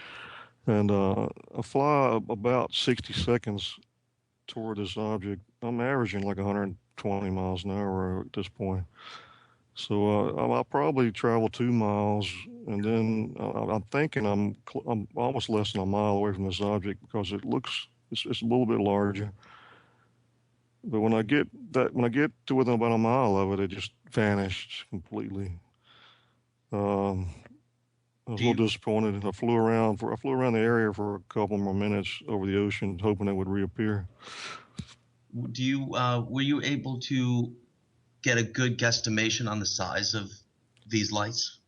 And I fly about 60 seconds toward this object. I'm averaging like 120 miles an hour at this point. So I'll probably travel 2 miles, and then I'm thinking I'm almost less than a mile away from this object because it's a little bit larger. But when I get to within about a mile of it just vanished completely. I was a little disappointed. I flew around the area for a couple more minutes over the ocean, hoping it would reappear. Were you able to get a good guesstimation on the size of these lights?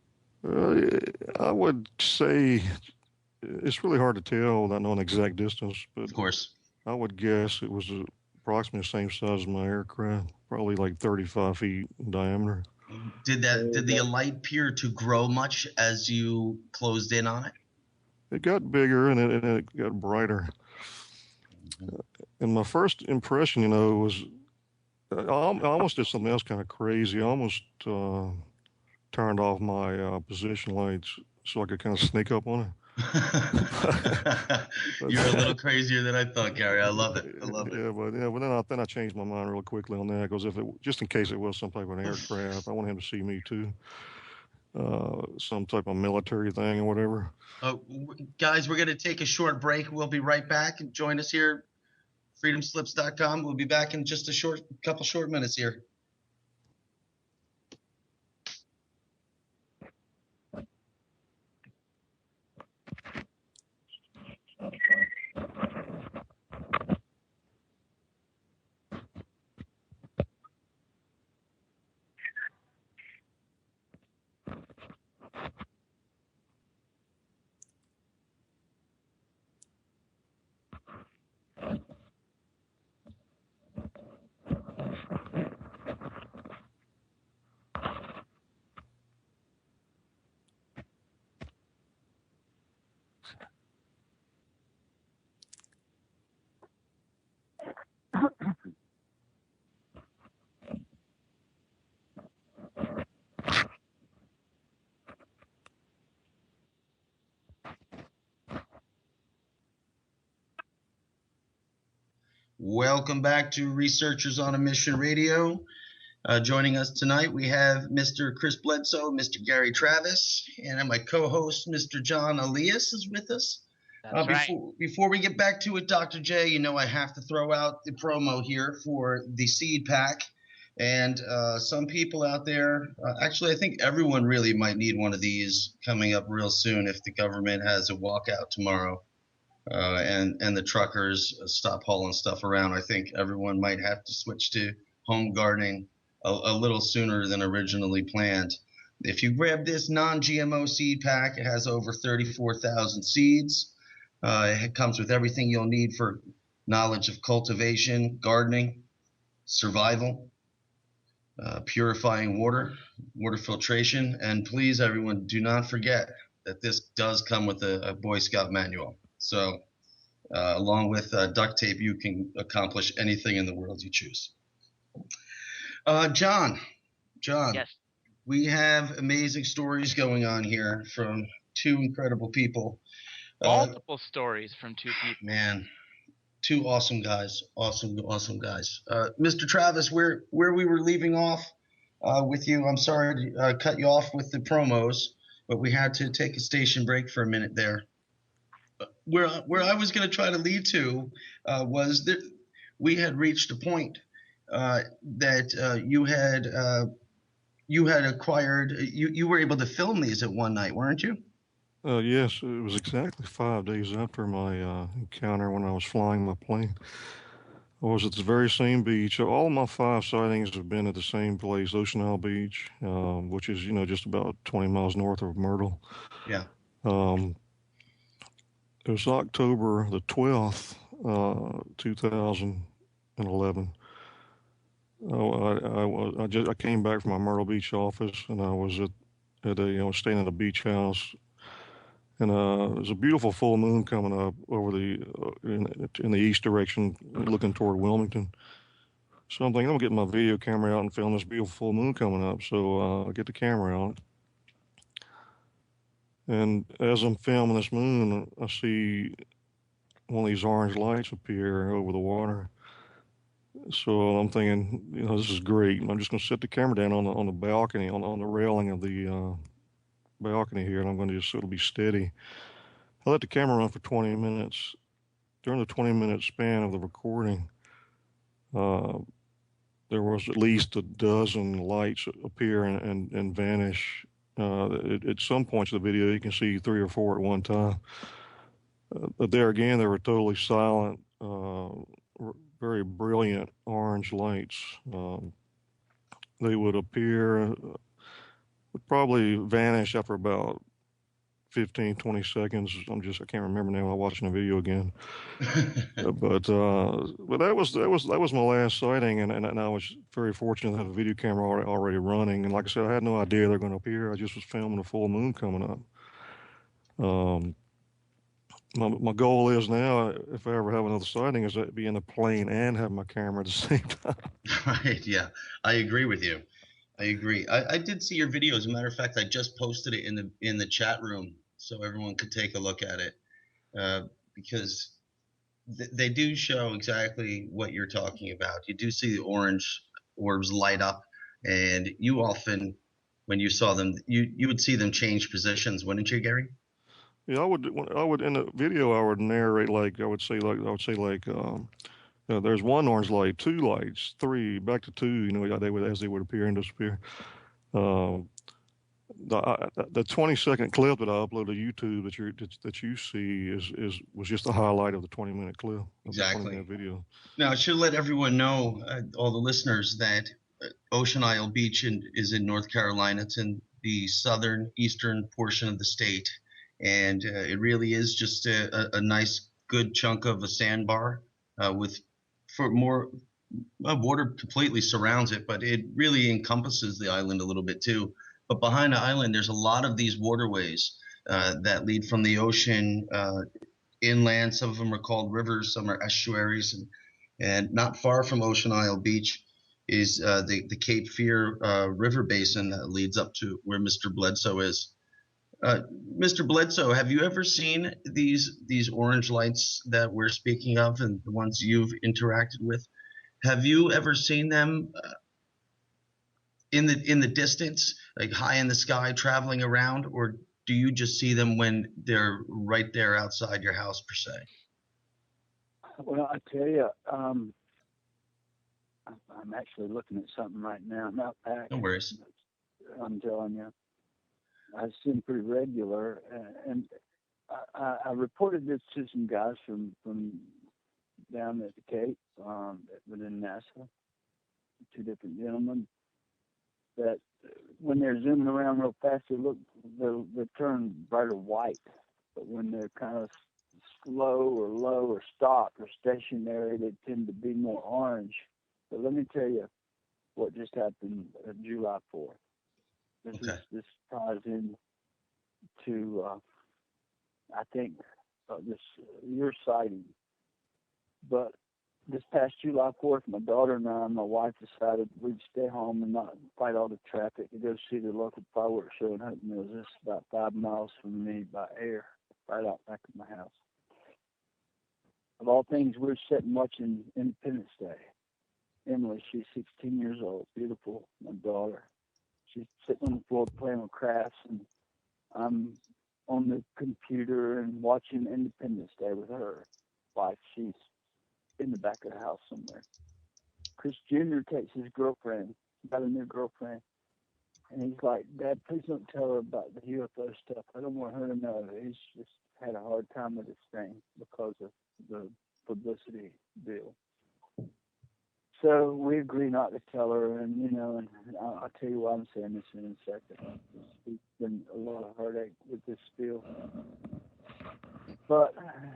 I would say it's really hard to tell without knowing exact distance. But of course, I would guess it was approximately the same size as my aircraft, probably like 35 feet in diameter. Did the light appear to grow much as you closed in on it? It got bigger and it got brighter. And my first impression, was I almost did something else kind of crazy. I almost turned off my position lights so I could kind of sneak up on it. You're a little crazier than I thought, Gary. I love it. Yeah, but then I changed my mind real quickly on that, because just in case it was some type of an aircraft, I want him to see me too. Some type of military thing or whatever. Guys, we're going to take a short break. We'll be right back. Join us here, freedomslips.com. We'll be back in just a couple short minutes here. Welcome back to Researchers on a Mission Radio. Joining us tonight, we have Mr. Chris Bledsoe, Mr. Gary Travis, and my co-host, Mr. John Elias, is with us. That's right. Before we get back to it, Dr. J, I have to throw out the promo here for the seed pack. And some people out there, actually, I think everyone really might need one of these coming up real soon if the government has a walkout tomorrow. And the truckers stop hauling stuff around. I think everyone might have to switch to home gardening a little sooner than originally planned. If you grab this non-GMO seed pack, it has over 34,000 seeds. It comes with everything you'll need for knowledge of cultivation, gardening, survival, purifying water filtration, and please, everyone, do not forget that this does come with a Boy Scout manual. So along with duct tape, you can accomplish anything in the world you choose. John. Yes. We have amazing stories going on here from two incredible people. Multiple stories from two people. Man, two awesome guys. Awesome guys. Mr. Travis, where we were leaving off with you, I'm sorry to cut you off with the promos, but we had to take a station break for a minute there. Where I was going to try to lead to was that we had reached a point that you had acquired. You were able to film these at one night, weren't you? Yes, it was exactly 5 days after my encounter when I was flying my plane. I was at the very same beach. All my 5 sightings have been at the same place, Ocean Isle Beach, which is, just about 20 miles north of Myrtle. Yeah. It was October the 12th, 2011. I came back from my Myrtle Beach office, and I was staying at a beach house, and there's a beautiful full moon coming up over in the east direction, looking toward Wilmington. So I'm thinking, I'm gonna get my video camera out and film this beautiful full moon coming up. So I get the camera out, and as I'm filming this moon, I see one of these orange lights appear over the water. So I'm thinking, this is great. I'm just gonna set the camera down on the balcony, on the railing of the balcony here, and I'm going to it'll be steady. I let the camera run for 20 minutes. During the 20-minute span of the recording, there was at least a dozen lights appear and vanish. At some points of the video, you can see 3 or 4 at one time. But there again, they were totally silent, very brilliant orange lights. They would appear, would probably vanish after about 15, 20 seconds. I can't remember now. I'm watching the video again. But that was my last sighting, and I was very fortunate to have a video camera already running. And like I said, I had no idea they're going to appear. I just was filming a full moon coming up. My goal is now, if I ever have another sighting, is to be in a plane and have my camera at the same time. Right. Yeah, I agree with you. I agree. I did see your video. As a matter of fact, I just posted it in the chat room so everyone could take a look at it, because they do show exactly what you're talking about. You do see the orange orbs light up, and you often, when you saw them, you would see them change positions, wouldn't you, Gary? Yeah, I would in the video. I would narrate I would say there's one orange light, 2 lights, 3, back to 2. As they would appear and disappear. The 20-second clip that I uploaded to YouTube that you see was just a highlight of the 20-minute clip. Exactly. The 20-minute video. Now, I should let everyone know, all the listeners, that Ocean Isle Beach is in North Carolina. It's in the eastern portion of the state, and it really is just a nice, good chunk of a sandbar water completely surrounds it, but it really encompasses the island a little bit too. But behind the island, there's a lot of these waterways that lead from the ocean inland. Some of them are called rivers, some are estuaries, and not far from Ocean Isle Beach is the Cape Fear River Basin that leads up to where Mr. Bledsoe is. Mr. Bledsoe, have you ever seen these orange lights that we're speaking of, and the ones you've interacted with? Have you ever seen them in the distance, like high in the sky, traveling around, or do you just see them when they're right there outside your house, per se? Well, I tell you, I'm actually looking at something right now. Not back. No worries. I'm telling you, I see them pretty regular, and I reported this to some guys from down at the Cape, within NASA, 2 different gentlemen, that when they're zooming around real fast, they turn brighter white, but when they're kind of slow or low or stopped or stationary, they tend to be more orange. But let me tell you what just happened July 4th. This ties in to I think your sighting. But this past July 4th, my daughter and I and my wife decided we'd stay home and not fight all the traffic and go see the local fireworks show in Hope Mills. This is about 5 miles from me by air, right out back of my house. Of all things, we're sitting watching Independence Day. Emily, she's 16 years old, beautiful, my daughter. She's sitting on the floor playing with crafts, and I'm on the computer and watching Independence Day with her wife. She's in the back of the house somewhere. Chris Jr. takes his girlfriend, got a new girlfriend, and he's like, Dad, please don't tell her about the UFO stuff. I don't want her to know. He's just had a hard time with this thing because of the publicity deal. So we agree not to tell her, and and I'll tell you why I'm saying this in a second. There's been a lot of heartache with this deal. But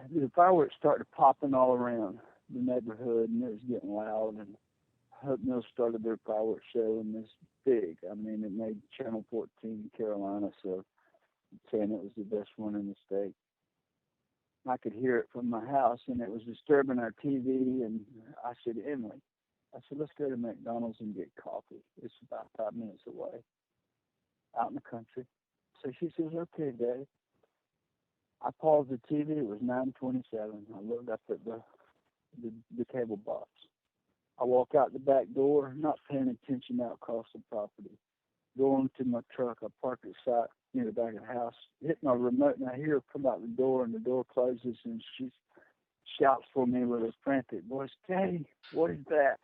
the fireworks started popping all around the neighborhood, and it was getting loud, and Hope Mills started their fireworks show, and it's big. I mean, it made Channel 14 in Carolina, so I'm saying it was the best one in the state. I could hear it from my house, and it was disturbing our TV, and I said, Emily, let's go to McDonald's and get coffee. It's about 5 minutes away, out in the country. So she says, okay, Daddy. I paused the TV. It was 9:27. I looked up at the cable box. I walk out the back door, not paying attention out across the property. Going to my truck, I park it side near the back of the house, hit my remote, and I hear her come out the door, and the door closes, and she shouts for me with a frantic voice, Daddy, what is that?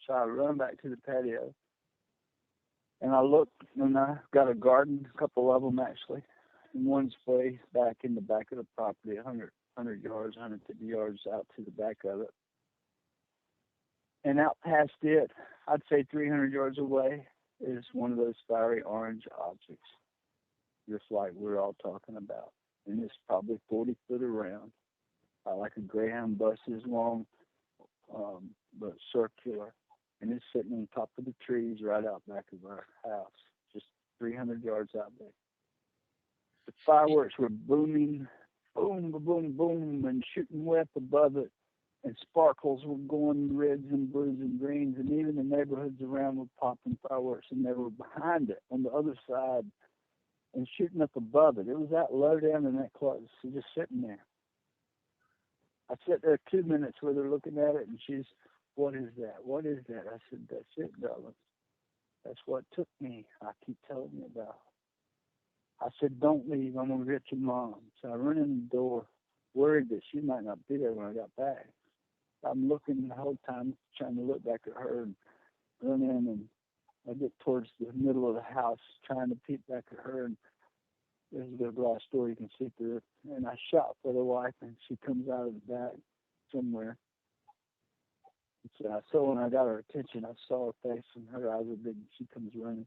So I run back to the patio, and I look, and I got a garden, a couple of them actually, and one's way back in the back of the property, 100 yards, 150 yards out to the back of it. And out past it, I'd say 300 yards away, is one of those fiery orange objects, just like we're all talking about. And it's probably 40 foot around, like a Greyhound bus is long, but circular. And it's sitting on top of the trees right out back of our house, just 300 yards out there. The fireworks were booming, boom, boom, boom, and shooting way up above it. And sparkles were going reds and blues and greens, and even the neighborhoods around were popping fireworks, and they were behind it on the other side and shooting up above it. It was that low down and that close, so just sitting there. I sat there 2 minutes with her looking at it, and she's, what is that? What is that? I said, that's it, darling. That's what took me. I keep telling you about. I said, don't leave. I'm going to get your mom. So I run in the door, worried that she might not be there when I got back. I'm looking the whole time, trying to look back at her and run in, and I get towards the middle of the house, trying to peek back at her, and there's a bit of glass door you can see through it. And I shout for the wife, and she comes out of the back somewhere. So when I got her attention, I saw her face, and her eyes were big, and she comes running.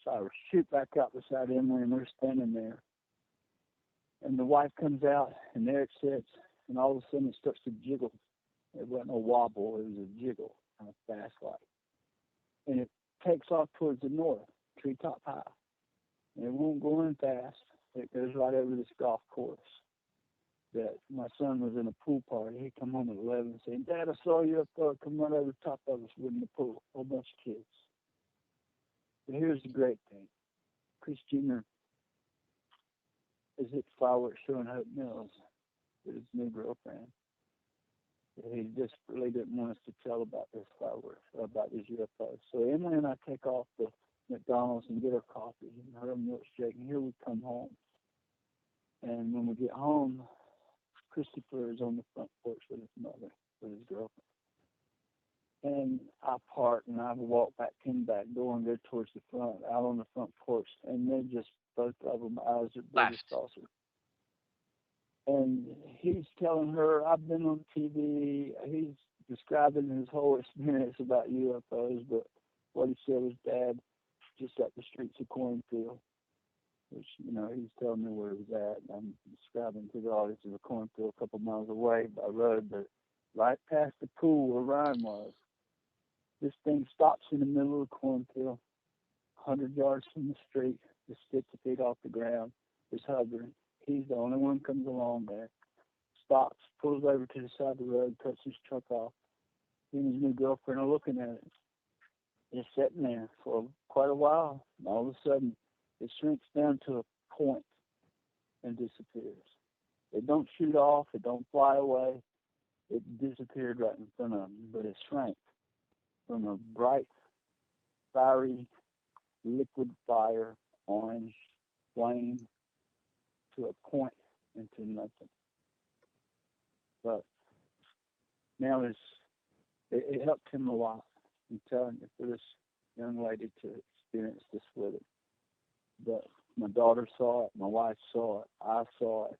So I shoot back out beside Emily, and we're standing there. And the wife comes out, and there it sits, and all of a sudden it starts to jiggle. It wasn't a wobble, it was a jiggle, kind of fast like. And it takes off towards the north, treetop high. And it won't go in fast. It goes right over this golf course that my son was in a pool party. He come home at 11 and said, Dad, I saw you up there, come right over the top of us in the pool, a whole bunch of kids. But here's the great thing. Chris Jr. is at fireworks show in Hope Mills with his new girlfriend. He just really didn't want us to tell about this fireworks, about these UFOs. So Emily and I take off to McDonald's and get her coffee and her milkshake, and here we come home. And when we get home, Christopher is on the front porch with his mother, with his girlfriend. And I park, and I walk back in the back door and go towards the front, out on the front porch, and they're just, both of them, eyes are big as saucers. And he's telling her, I've been on TV. He's describing his whole experience about UFOs, but what he said was, Dad, just up the streets of Cornfield, which, he's telling me where he was at. I'm describing to the audience of a cornfield a couple miles away by road, but right past the pool where Ryan was. This thing stops in the middle of the cornfield, 100 yards from the street, just 50 feet off the ground, is hovering. He's the only one comes along there, stops, pulls over to the side of the road, cuts his truck off. He and his new girlfriend are looking at it. It's sitting there for quite a while, and all of a sudden, it shrinks down to a point and disappears. It don't shoot off, it don't fly away. It disappeared right in front of them, but it shrank from a bright, fiery, liquid fire, orange flame to a point into nothing. But now it helped him a lot. I'm telling you, for this young lady to experience this with it. But my daughter saw it, my wife saw it, I saw it,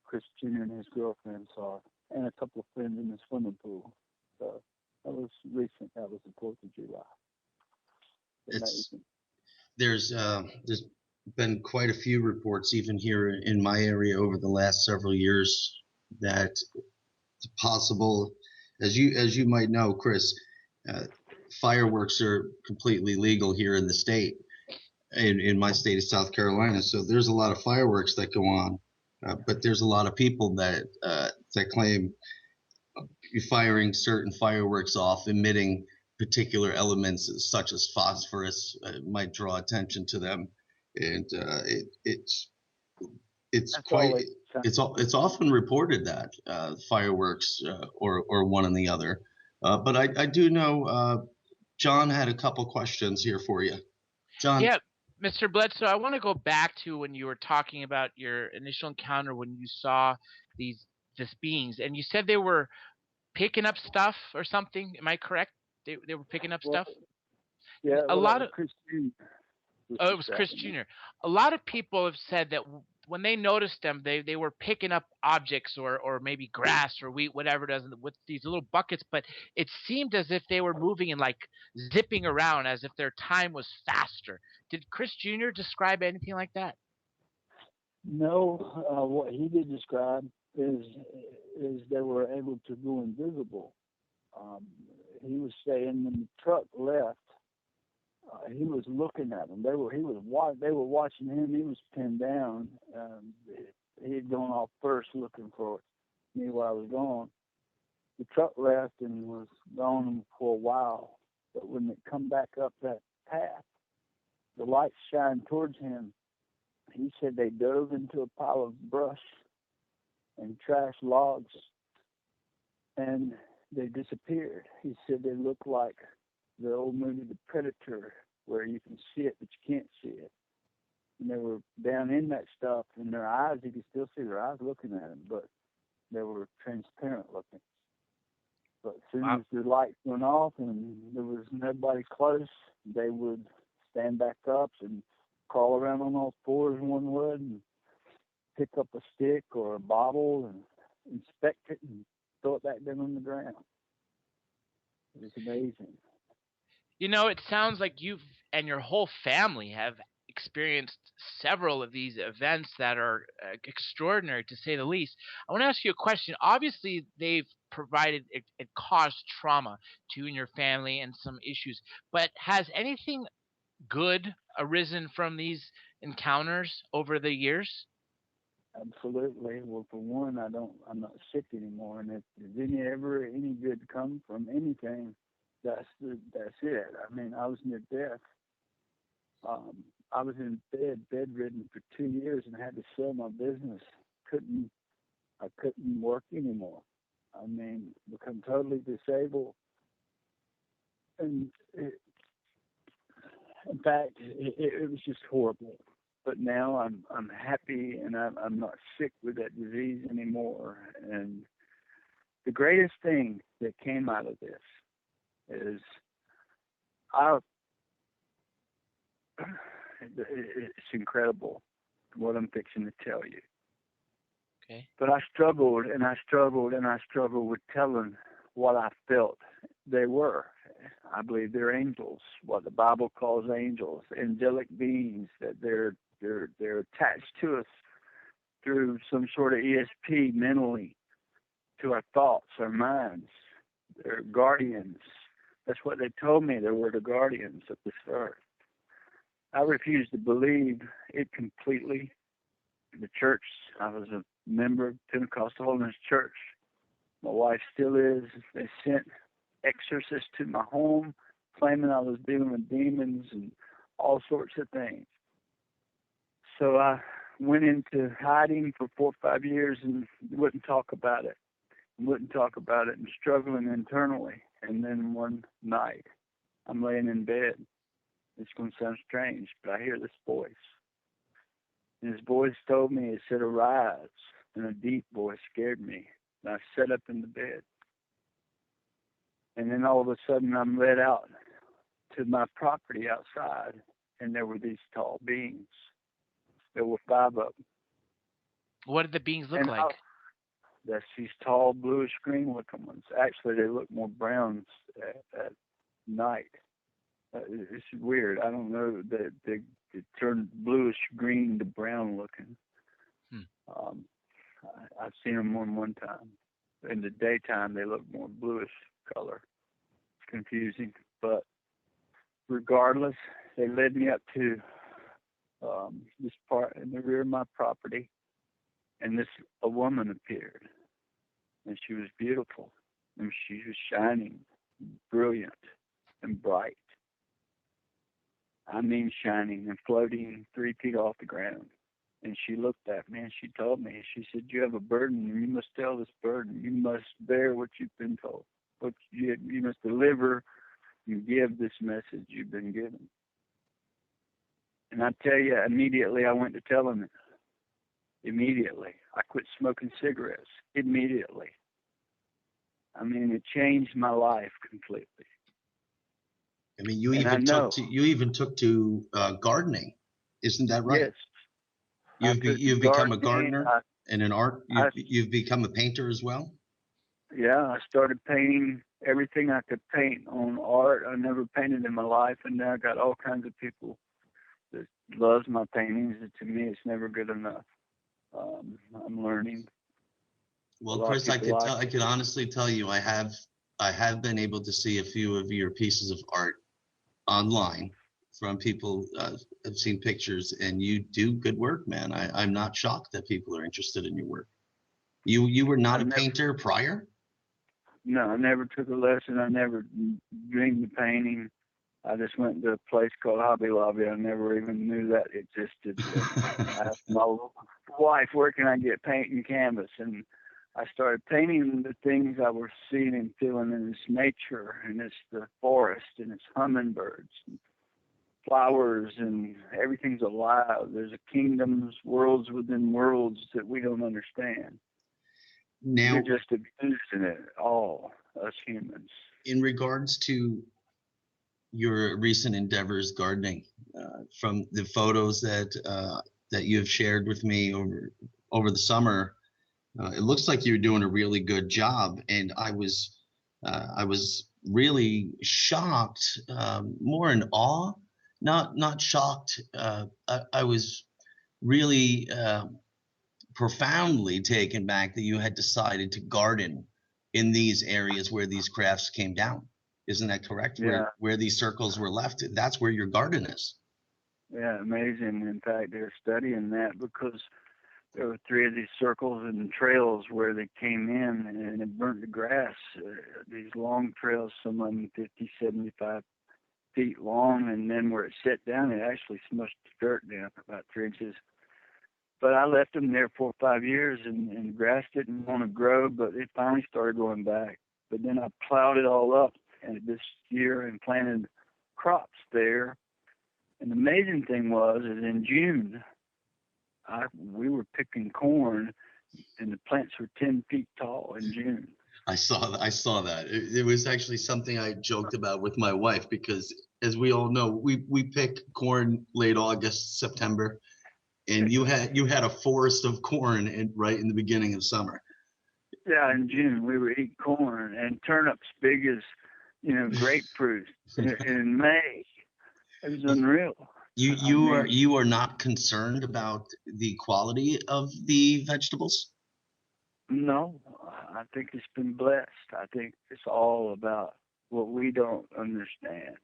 Chris Jr. and his girlfriend saw it, and a couple of friends in the swimming pool. So that was recent. That was the 4th of July. There's been quite a few reports, even here in my area over the last several years, that it's possible, as you might know, Chris, fireworks are completely legal here in the state, in my state of South Carolina. So there's a lot of fireworks that go on, but there's a lot of people that claim firing certain fireworks off, emitting particular elements such as phosphorus, might draw attention to them, and it's often reported that fireworks or one and the other. But I do know John had a couple questions here for you. John. Yeah, Mr. Bledsoe, I want to go back to when you were talking about your initial encounter when you saw these beings, and you said they were picking up stuff or something. Am I correct? They were picking up stuff? Yeah, a lot of Chris Jr. Oh, it was Chris Jr. A lot of people have said that when they noticed them, they were picking up objects or maybe grass or wheat, whatever it is, with these little buckets. But it seemed as if they were moving and like zipping around as if their time was faster. Did Chris Jr. describe anything like that? No, what he did describe is they were able to go invisible. He was saying when the truck left, he was looking at them. They were watching him. He was pinned down. He had gone off first looking for me while I was gone. The truck left and was gone for a while. But when it come back up that path, the light shined towards him. He said they dove into a pile of brush and trash logs, and they disappeared. He said they looked like the old movie The Predator, where you can see it but you can't see it. And they were down in that stuff, and their eyes, you could still see their eyes looking at them, but they were transparent looking. But as soon as the lights went off and there was nobody close, they would stand back up and crawl around on all fours, one would, and pick up a stick or a bottle and inspect it and throw it back down on the ground. It was amazing. You know, it sounds like you and your whole family have experienced several of these events that are extraordinary, to say the least. I want to ask you a question. Obviously, they've provided it caused trauma to you and your family and some issues, but has anything good arisen from these encounters over the years? Absolutely. Well, for one, I'm not sick anymore, and if there's ever any good come from anything, that's it. I mean, I was near death. I was in bedridden for 2 years, and had to sell my business. I couldn't work anymore. I mean, become totally disabled, and in fact, it was just horrible. But now I'm happy, and I'm not sick with that disease anymore. And the greatest thing that came out of this is it's incredible what I'm fixing to tell you. Okay. But I struggled and I struggled and I struggled with telling what I felt they were. I believe they're angels, what the Bible calls angels, angelic beings, that they're attached to us through some sort of ESP mentally to our thoughts, our minds. They're guardians. That's what they told me. They were the guardians of this earth. I refused to believe it completely. The church, I was a member of Pentecostal Holiness Church. My wife still is. They sent exorcists to my home, claiming I was dealing with demons and all sorts of things. So I went into hiding for 4 or 5 years and wouldn't talk about it. And struggling internally. And then one night, I'm laying in bed. It's going to sound strange, but I hear this voice. And his voice told me, it said, "Arise." And a deep voice scared me. And I sat up in the bed. And then all of a sudden, I'm led out to my property outside, and there were these tall beings. There were 5 of them. What did the beings look like? That's these tall, bluish green looking ones. Actually, they look more browns at night. It's weird. I don't know that they turned bluish green to brown looking. I've seen them more than one time. In the daytime, they look more bluish color. It's confusing, but regardless, they led me up to this part in the rear of my property, and a woman appeared, and she was beautiful, and she was shining, brilliant, and bright. I mean shining and floating 3 feet off the ground. And she looked at me and she told me, she said, "You have a burden, and you must tell this burden. You must bear what you've been told. But you must deliver and give this message you've been given." And I tell you, immediately I went to telling it. Immediately. I quit smoking cigarettes. Immediately. I mean, it changed my life completely. I mean, you even took to gardening, isn't that right? Yes. You've become a gardener and an art. You've become a painter as well. Yeah, I started painting everything I could paint on art. I never painted in my life, and now I got all kinds of people that loves my paintings. And to me, it's never good enough. I'm learning. Well, Chris, I could honestly tell you, I have been able to see a few of your pieces of art online from people. I've seen pictures, and you do good work, man. I'm not shocked that people are interested in your work. You were not a painter prior? No, I never took a lesson. I never dreamed of painting. I just went to a place called Hobby Lobby. I never even knew that existed. I asked my wife, "Where can I get paint and canvas?" And I started painting the things I was seeing and feeling in this nature, and it's the forest, and it's hummingbirds, and flowers, and everything's alive. There's a kingdoms, worlds within worlds that we don't understand. Now, we're just abusing it all, us humans. In regards to your recent endeavors gardening, from the photos that you've shared with me over the summer, it looks like you're doing a really good job, and I was really shocked, more in awe, not shocked. I was really profoundly taken back that you had decided to garden in these areas where these crafts came down. Isn't that correct? Yeah. Where these circles were left, that's where your garden is. Yeah, amazing. In fact, they're studying that because there were 3 of these circles and trails where they came in and it burnt the grass. These long trails, some of them 50, 75 feet long, and then where it set down, it actually smushed the dirt down about 3 inches. But I left them there 4 or 5 years, and the grass didn't want to grow, but it finally started growing back. But then I plowed it all up this year and planted crops there. And the amazing thing was, is in June, we were picking corn, and the plants were 10 feet tall in June. I saw that. It was actually something I joked about with my wife because, as we all know, we pick corn late August, September, and you had a forest of corn right in the beginning of summer. Yeah, in June we were eating corn and turnips big as grapefruit in May. It was unreal. You are not concerned about the quality of the vegetables? No, I think it's been blessed. I think it's all about what we don't understand.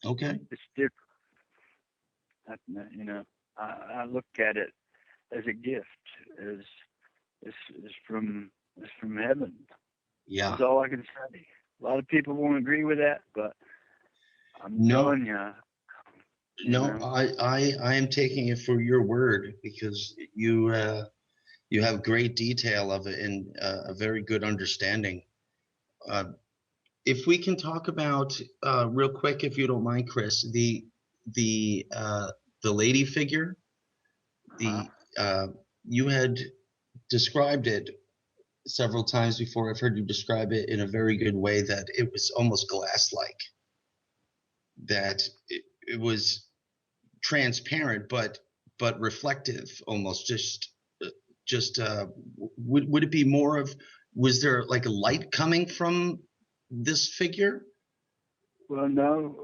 Okay. It's different. I look at it as a gift, as It's from heaven. Yeah. That's all I can say. A lot of people won't agree with that, but I'm telling you. No, I am taking it for your word, because you have great detail of it and a very good understanding. If we can talk about real quick, if you don't mind, Chris, the lady figure, you had described it several times before. I've heard you describe it in a very good way, that it was almost glass-like, that it was transparent but reflective, almost. Would it be more of, was there like a light coming from this figure? Well, no.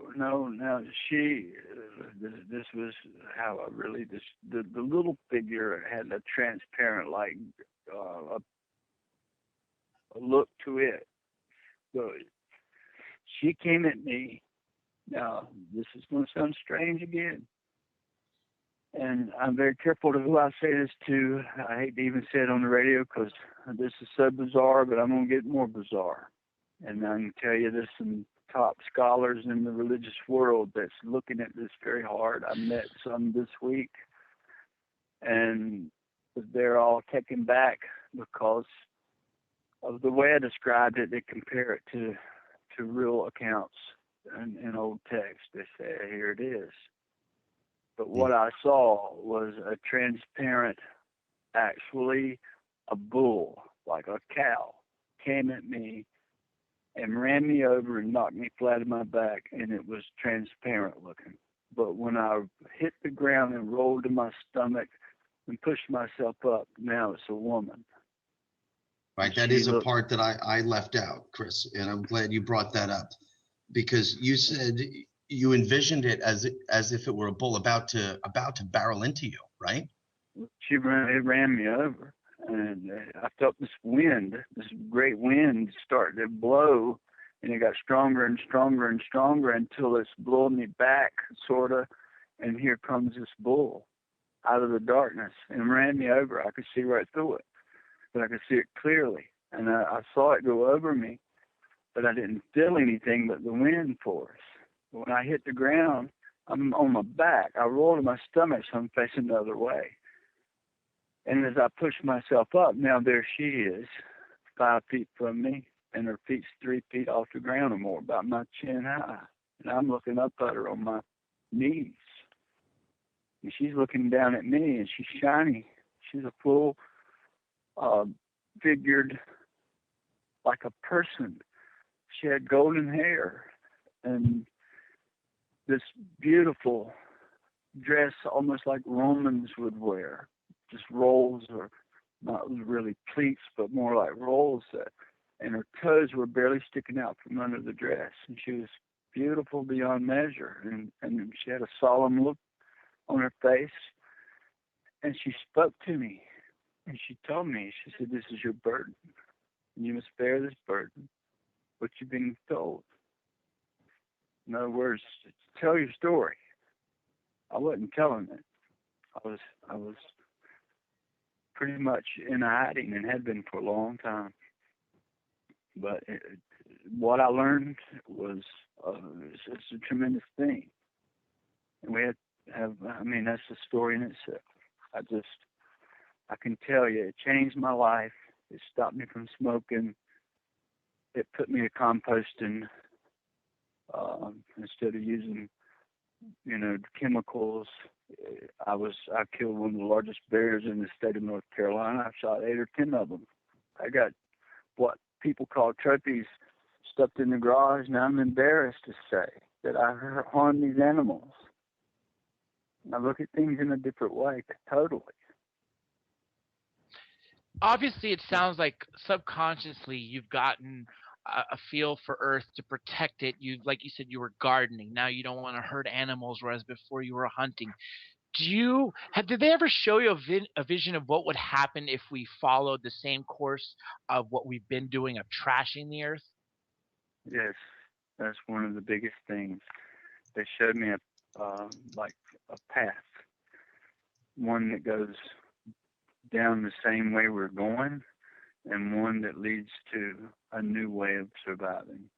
This was how I really, the little figure had a transparent, like, a look to it. So she came at me. Now, this is going to sound strange again, and I'm very careful to who I say this to. I hate to even say it on the radio, because this is so bizarre, but I'm going to get more bizarre. And I can tell you there's some top scholars in the religious world that's looking at this very hard. I met some this week, and they're all taken back because of the way I described it. They compare it to real accounts in old text. They say, here it is. But what I saw was a transparent, actually a bull, like a cow, came at me and ran me over and knocked me flat on my back, and it was transparent looking. But when I hit the ground and rolled to my stomach and pushed myself up, now it's a woman. Right, that is a part that I left out, Chris, and I'm glad you brought that up, because you said you envisioned it as if it were a bull about to barrel into you, right? It ran me over, and I felt this great wind start to blow, and it got stronger and stronger and stronger until it's blowing me back, sort of, and here comes this bull out of the darkness and ran me over. I could see right through it, but I could see it clearly, and I saw it go over me, but I didn't feel anything but the wind force. When I hit the ground, I'm on my back. I roll to my stomach, so I'm facing the other way. And as I push myself up, now there she is, 5 feet from me, and her feet's 3 feet off the ground or more, about my chin high. And I'm looking up at her on my knees. And she's looking down at me, and she's shiny. She's a full figured, like a person. She had golden hair and this beautiful dress, almost like Romans would wear, just rolls, or not really pleats, but more like rolls. And her toes were barely sticking out from under the dress. And she was beautiful beyond measure. And she had a solemn look on her face. And she spoke to me. And she told me, she said, this is your burden. You must bear this burden, what you've been told. In other words, tell your story. I wasn't telling it. I was pretty much in hiding and had been for a long time. But what I learned was it's a tremendous thing. And we have, that's the story in itself. I can tell you, it changed my life. It stopped me from smoking. It put me to composting instead of using, chemicals. I killed one of the largest bears in the state of North Carolina. I shot 8 or 10 of them. I got what people call trophies stuffed in the garage. Now I'm embarrassed to say that I harmed these animals. I look at things in a different way, totally. Obviously, it sounds like subconsciously you've gotten a feel for Earth to protect it. Like you said, you were gardening. Now you don't want to hurt animals, whereas before you were hunting. Did they ever show you a vision of what would happen if we followed the same course of what we've been doing of trashing the Earth? Yes, that's one of the biggest things. They showed me like a path, one that goes down the same way we're going, and one that leads to a new way of surviving.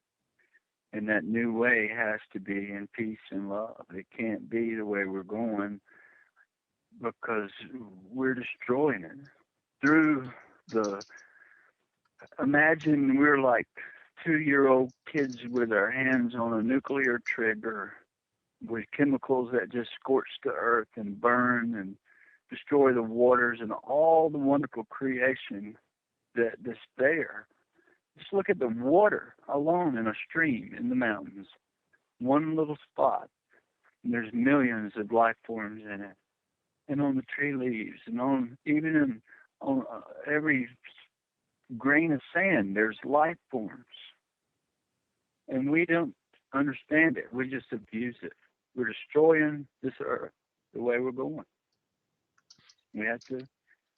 And that new way has to be in peace and love. It can't be the way we're going, because we're destroying it. Imagine we're like 2-year-old kids with our hands on a nuclear trigger with chemicals that just scorch the earth and burn and destroy the waters and all the wonderful creation that's there. Just look at the water alone in a stream in the mountains. One little spot, and there's millions of life forms in it. And on the tree leaves, and on every grain of sand, there's life forms. And we don't understand it. We just abuse it. We're destroying this earth the way we're going. We have to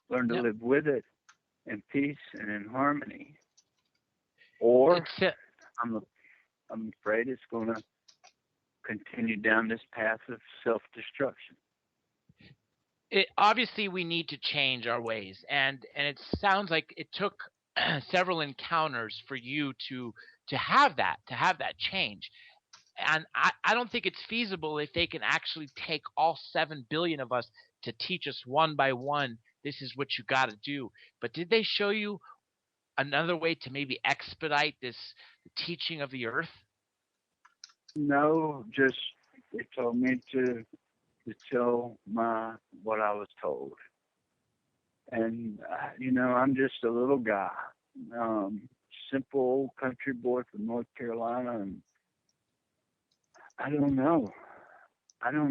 learn to live with it in peace and in harmony. Or I'm afraid it's going to continue down this path of self-destruction. Obviously, we need to change our ways, and it sounds like it took several encounters for you to have that change. And I don't think it's feasible if they can actually take all 7 billion of us to teach us one by one, this is what you got to do. But did they show you another way to maybe expedite this teaching of the earth? No, just they told me to tell what I was told. And, I'm just a little guy, simple old country boy from North Carolina, and I don't know. I know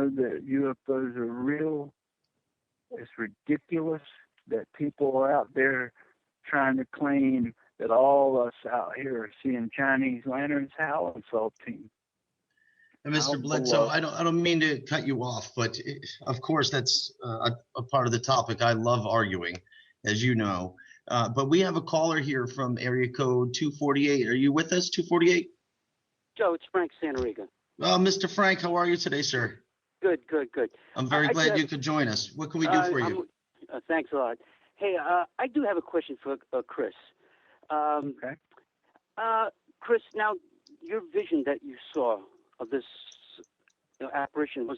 that UFOs are real. It's ridiculous that people are out there trying to claim that all us out here are seeing Chinese lanterns. How insulting. And Mr. Bledsoe, I don't mean to cut you off, but of course that's a part of the topic. I love arguing, as you know. But we have a caller here from area code 248. Are you with us, 248? Joe, it's Frank Santariga. Mr. Frank, how are you today, sir? Good. I'm very glad you could join us. What can we do for you? Thanks a lot. Hey, I do have a question for Chris. Okay. Chris, now, your vision that you saw of this apparition,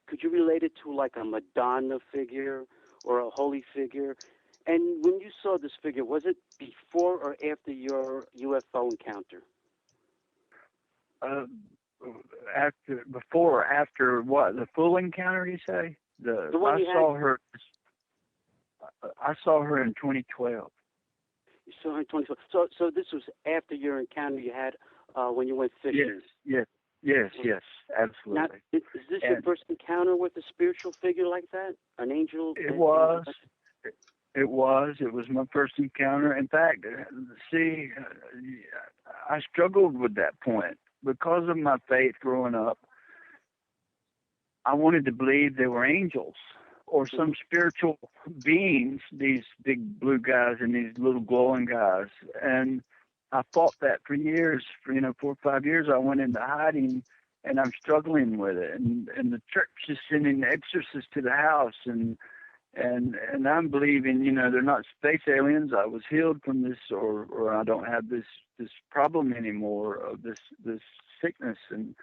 could you relate it to like a Madonna figure or a holy figure? And when you saw this figure, was it before or after your UFO encounter? Before or after what? The full encounter, you say? The one you saw her. I saw her in 2012. You saw her in 2012. So this was after your encounter you had when you went fishing. Yes, absolutely. Now, is this your first encounter with a spiritual figure like that? An angel? It was. It was my first encounter. In fact, I struggled with that point because of my faith growing up. I wanted to believe they were angels or some spiritual beings, these big blue guys and these little glowing guys. And I fought that for years. For 4 or 5 years, I went into hiding, and I'm struggling with it. And the church is sending exorcists to the house, and I'm believing, they're not space aliens. I was healed from this, or I don't have this problem anymore of this sickness. And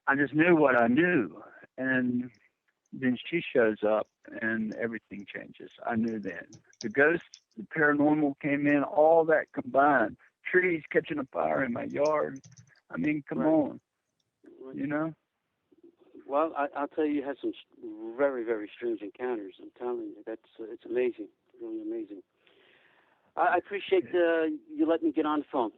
I just knew what I knew. And then she shows up, and everything changes. I knew then. The ghosts, the paranormal came in, all that combined. Trees catching a fire in my yard. I mean, come on, Well, I'll tell you had some very, very strange encounters. I'm telling you, it's amazing, really amazing. I appreciate you letting me get on the phone.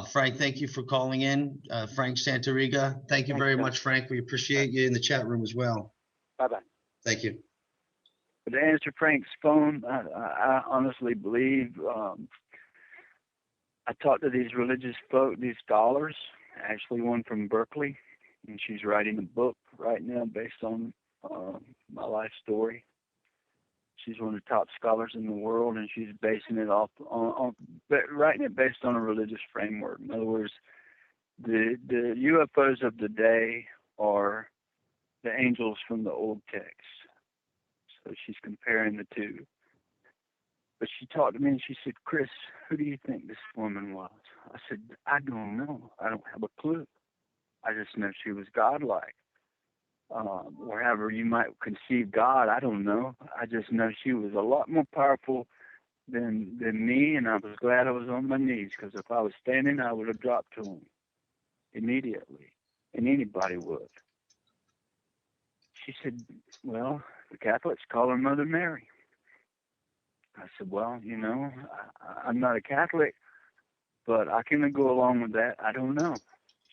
Frank, thank you for calling in. Frank Santariga, thank you very much, Frank. We appreciate you in the chat room as well. Bye-bye. Thank you. But to answer Frank's phone, I honestly believe I talked to these religious folk, these scholars, actually one from Berkeley, and she's writing a book right now based on my life story. She's one of the top scholars in the world, and she's basing it off writing it based on a religious framework. In other words, the UFOs of the day are the angels from the old text. So she's comparing the two. But she talked to me and she said, Chris, who do you think this woman was? I said, I don't know. I don't have a clue. I just know she was godlike. Or however you might conceive God, I don't know. I just know she was a lot more powerful than me, and I was glad I was on my knees, because if I was standing, I would have dropped to him immediately, and anybody would. She said, well, the Catholics call her Mother Mary. I said, well, you know, I'm not a Catholic, but I can go along with that. I don't know.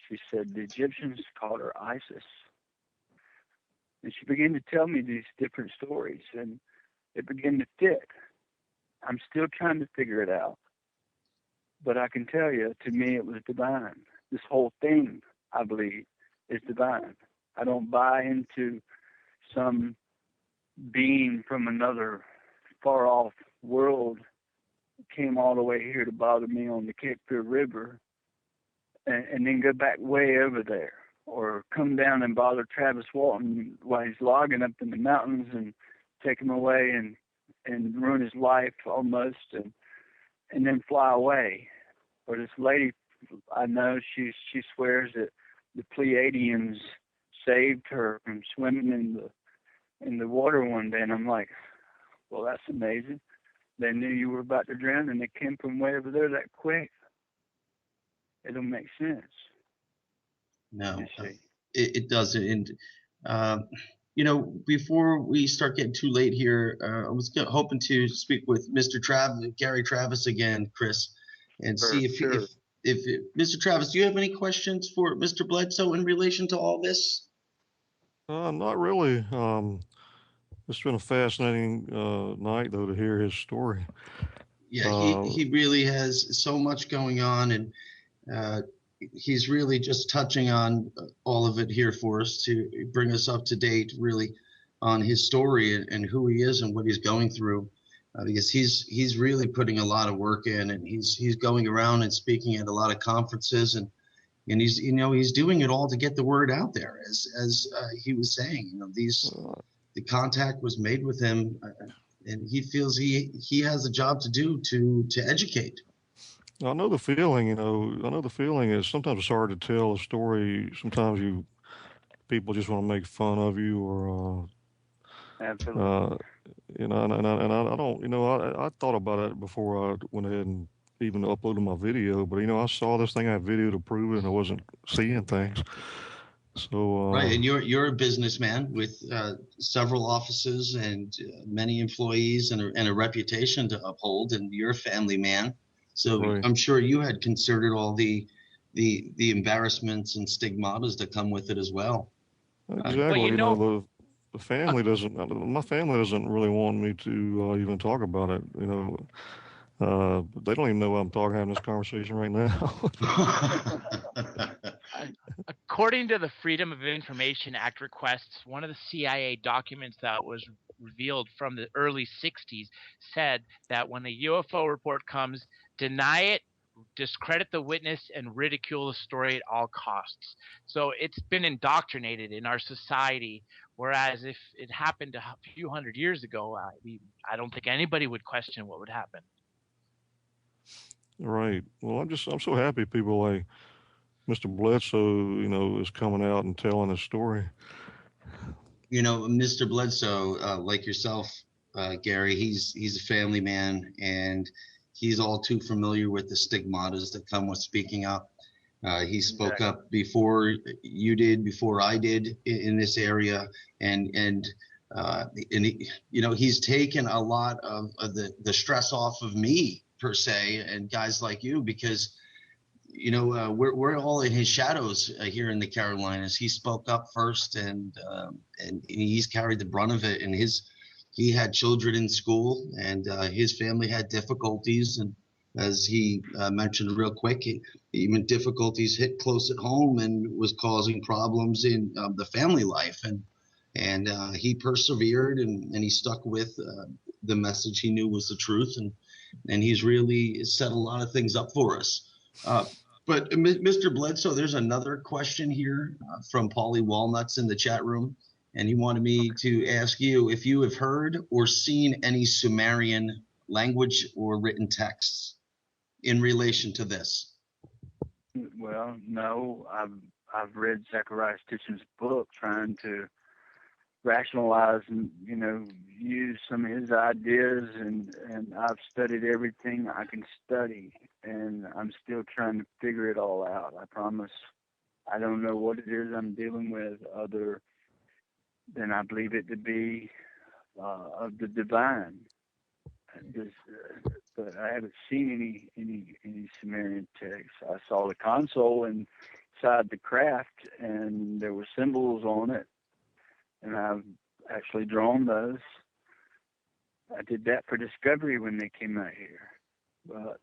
She said the Egyptians called her Isis. And she began to tell me these different stories, and it began to fit. I'm still trying to figure it out. But I can tell you, to me, it was divine. This whole thing, I believe, is divine. I don't buy into some being from another far-off world came all the way here to bother me on the Cape Fear River and then go back way over there, or come down and bother Travis Walton while he's logging up in the mountains and take him away and ruin his life almost, and then fly away. Or this lady I know, she swears that the Pleiadians saved her from swimming in the water one day, and I'm like, well, that's amazing. They knew you were about to drown, and they came from way over there that quick. It don't make sense. No, it doesn't. And, you know, before we start getting too late here, I was hoping to speak with Mr. Gary Travis again, Chris, and see if Mr. Travis, do you have any questions for Mr. Bledsoe in relation to all this? Not really. It's been a fascinating night, though, to hear his story. Yeah, he really has so much going on, and he's really just touching on all of it here for us to bring us up to date, really, on his story and who he is and what he's going through. Because he's really putting a lot of work in, and he's going around and speaking at a lot of conferences, and he's doing it all to get the word out there. As he was saying, the contact was made with him, and he feels he has a job to do to educate. I know the feeling. I know the feeling is sometimes it's hard to tell a story. Sometimes people just want to make fun of you, or absolutely. And I don't. I thought about it before I went ahead and even uploaded my video. But I saw this thing. I had video to prove it, and I wasn't seeing things. So right, and you're a businessman with several offices and many employees and a reputation to uphold, and you're a family man. So right. I'm sure you had considered all the embarrassments and stigmatas that come with it as well. Exactly. The family doesn't. My family doesn't really want me to even talk about it. They don't even know I'm having this conversation right now. According to the Freedom of Information Act requests, one of the CIA documents that was revealed from the early 60s said that when a UFO report comes, deny it, discredit the witness, and ridicule the story at all costs. So it's been indoctrinated in our society, whereas if it happened a few hundred years ago, I don't think anybody would question what would happen. Right. Well, I'm so happy people like Mr. Bledsoe, is coming out and telling his story. Mr. Bledsoe, like yourself, Gary, he's a family man, and he's all too familiar with the stigmatas that come with speaking up. He spoke up before you did, before I did in this area, and he's taken a lot of the stress off of me per se, and guys like you, because we're all in his shadows here in the Carolinas. He spoke up first, and he's carried the brunt of it. And he had children in school, and his family had difficulties. And as he mentioned real quick, even difficulties hit close at home and was causing problems in the family life. And he persevered, and he stuck with the message he knew was the truth. And he's really set a lot of things up for us. But Mr. Bledsoe, there's another question here from Paulie Walnuts in the chat room. and he wanted me to ask you if you have heard or seen any Sumerian language or written texts in relation to this. Well, no, I've read Zechariah Stitchen's book, trying to rationalize and use some of his ideas, and I've studied everything I can study, and I'm still trying to figure it all out. I promise I don't know what it is I'm dealing with other than I believe it to be of the divine. But I haven't seen any Sumerian texts. I saw the console inside the craft, and there were symbols on it, and I've actually drawn those. I did that for Discovery when they came out here. But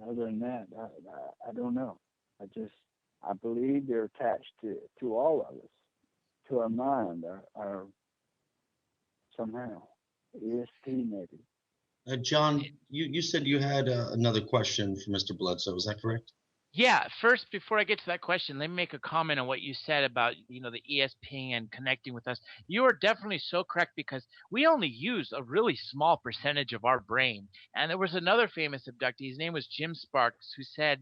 other than that, I don't know. I believe they're attached to all of us, to our mind, our somehow. ESP maybe. John, you said you had another question for Mr. Bledsoe. Is that correct? Yeah. First, before I get to that question, let me make a comment on what you said about the ESP and connecting with us. You are definitely so correct, because we only use a really small percentage of our brain. And there was another famous abductee. His name was Jim Sparks, who said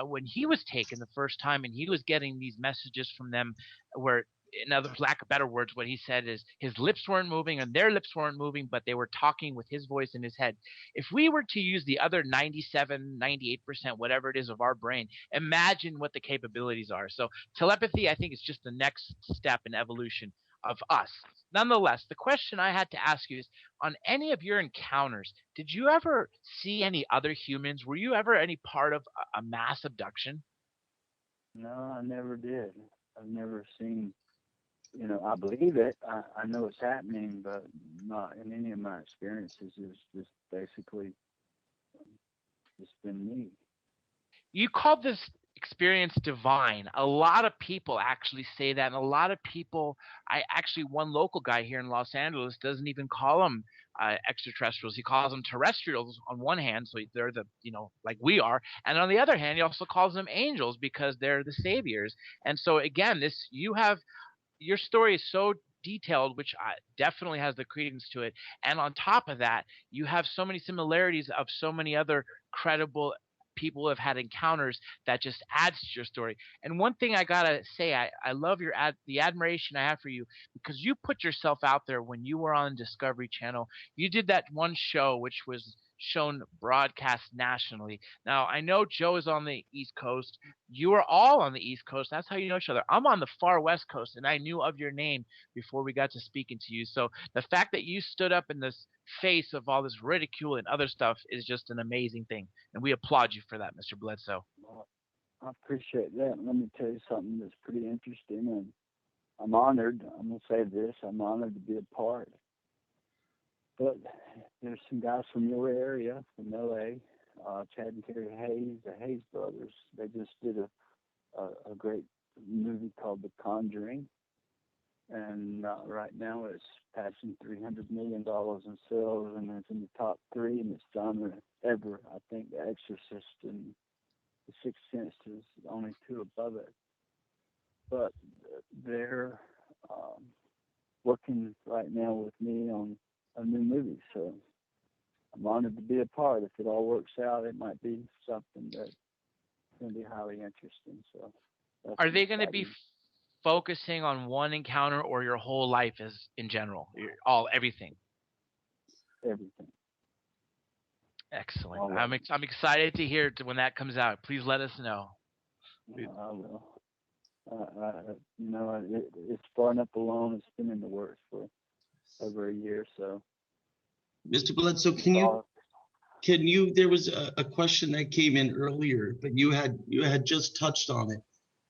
when he was taken the first time and he was getting these messages from them where, in other lack of better words, what he said is his lips weren't moving and their lips weren't moving, but they were talking with his voice in his head. If we were to use the other 97, 98%, whatever it is of our brain, imagine what the capabilities are. So telepathy, I think, is just the next step in evolution of us. Nonetheless, the question I had to ask you is, on any of your encounters, did you ever see any other humans? Were you ever any part of a mass abduction? No, I never did. I've never seen. I believe it. I know it's happening, but not in any of my experiences. It's just basically just been me. You called this experience divine. A lot of people actually say that, and a lot of people, one local guy here in Los Angeles doesn't even call them extraterrestrials. He calls them terrestrials on one hand, so they're the, like we are, and on the other hand, he also calls them angels because they're the saviors. And so again, your story is so detailed, which definitely has the credence to it. And on top of that, you have so many similarities of so many other credible people who have had encounters that just adds to your story. And one thing I gotta say, I love the admiration I have for you, because you put yourself out there when you were on Discovery Channel. You did that one show which was shown broadcast nationally. Now, I know Joe is on the East Coast. You are all on the East Coast. That's how you know each other. I'm on the far West Coast, and I knew of your name before we got to speaking to you. So the fact that you stood up in this face of all this ridicule and other stuff is just an amazing thing, and we applaud you for that, Mr. Bledsoe. Well, I appreciate that. Let me tell you something that's pretty interesting, and I'm honored. I'm going to say this. I'm honored to be a part. But there's some guys from your area, from L.A., Chad and Kerry Hayes, the Hayes brothers. They just did a great movie called The Conjuring. And right now it's passing $300 million in sales, and it's in the top 3 in its genre ever. I think The Exorcist and The Sixth Sense is only 2 above it. But they're working right now with me on a new movie, so I'm honored to be a part. If it all works out, it might be something that's going to be highly interesting. So, are they going to be focusing on one encounter, or your whole life is in general, everything? Everything. Excellent. I'm excited to hear when that comes out. Please let us know. I will. It's far enough along. It's been in the works for over a year, so. Mr. Bledsoe, can you? There was a question that came in earlier, but you had just touched on it,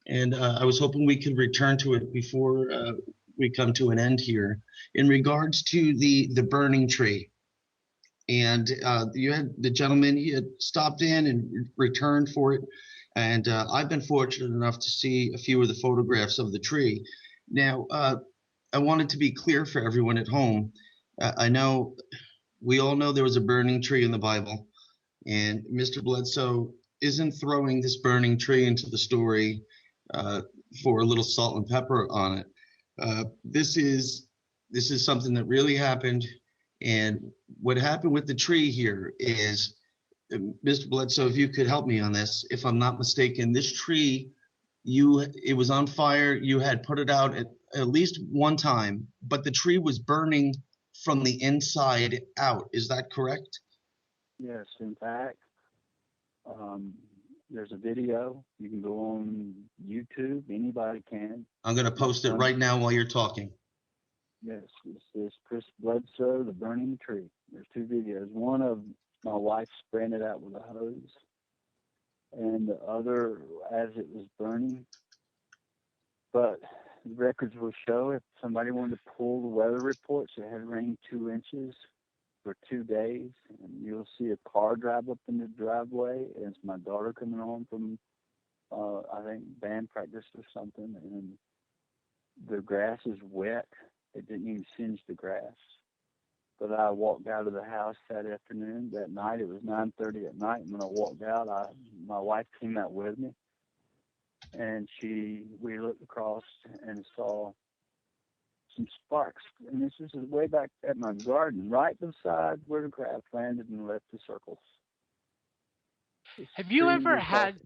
and I was hoping we could return to it before we come to an end here. In regards to the burning tree, and you had the gentleman, he had stopped in and returned for it, and I've been fortunate enough to see a few of the photographs of the tree. Now, I wanted to be clear for everyone at home. I know we all know there was a burning tree in the Bible, and Mr. Bledsoe isn't throwing this burning tree into the story for a little salt and pepper on it. This is something that really happened, and what happened with the tree here is, Mr. Bledsoe, if you could help me on this, if I'm not mistaken, this tree, it was on fire. You had put it out at least one time, but the tree was burning from the inside out. Is that correct? Yes, in fact, there's a video. You can go on YouTube. Anybody can. I'm going to post it right now while you're talking. Yes, this is Chris Bledsoe, The Burning Tree. There's two videos. One of my wife spraying it out with a hose, and the other as it was burning. But the records will show, if somebody wanted to pull the weather reports, it had rained 2 inches for 2 days, and you'll see a car drive up in the driveway. And it's my daughter coming home from, I think, band practice or something, and the grass is wet. It didn't even singe the grass. But I walked out of the house that afternoon. That night, it was 9:30 at night, and when I walked out, my wife came out with me, and we looked across and saw some sparks. And this is way back at my garden, right beside where the craft landed and left the circles. Have you ever had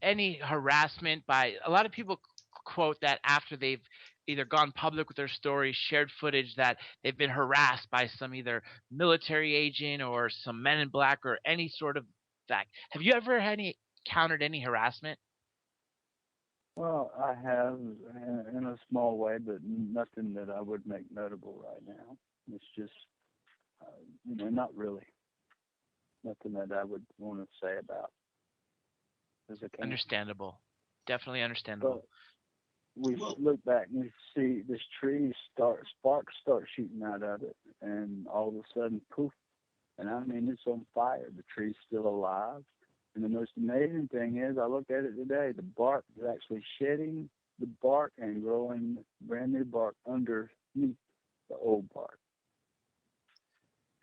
any harassment by, a lot of people quote that after they've either gone public with their story, shared footage, that they've been harassed by some either military agent or some men in black or any sort of that. Have you ever encountered any harassment? Well, I have in a small way, but nothing that I would make notable right now. It's just, not really. Nothing that I would want to say about. Understandable. Definitely understandable. But we look back and we see this tree sparks start shooting out of it, and all of a sudden, poof, and I mean, it's on fire. The tree's still alive. And the most amazing thing is, I looked at it today, the bark is actually shedding the bark and growing brand new bark underneath the old bark.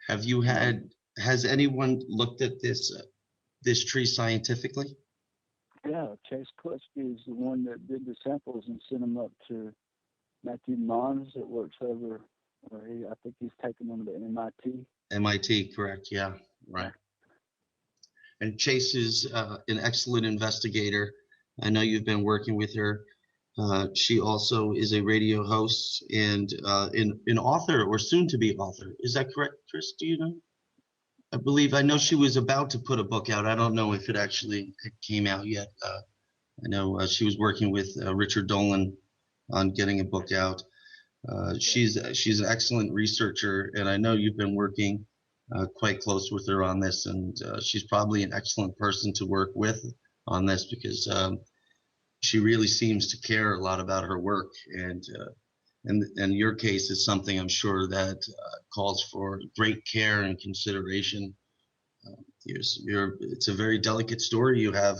Has anyone looked at this tree scientifically? Yeah, Chase Klutsky is the one that did the samples and sent them up to Matthew Mons that works over, I think he's taken them to MIT. MIT, correct, yeah, right. And Chase is an excellent investigator. I know you've been working with her. She also is a radio host and an author or soon-to-be author. Is that correct, Chris? Do you know? I know she was about to put a book out. I don't know if it actually came out yet. I know she was working with Richard Dolan on getting a book out. She's an excellent researcher, and I know you've been working quite close with her on this, and she's probably an excellent person to work with on this because she really seems to care a lot about her work, and your case is something I'm sure that calls for great care and consideration. It's a very delicate story you have,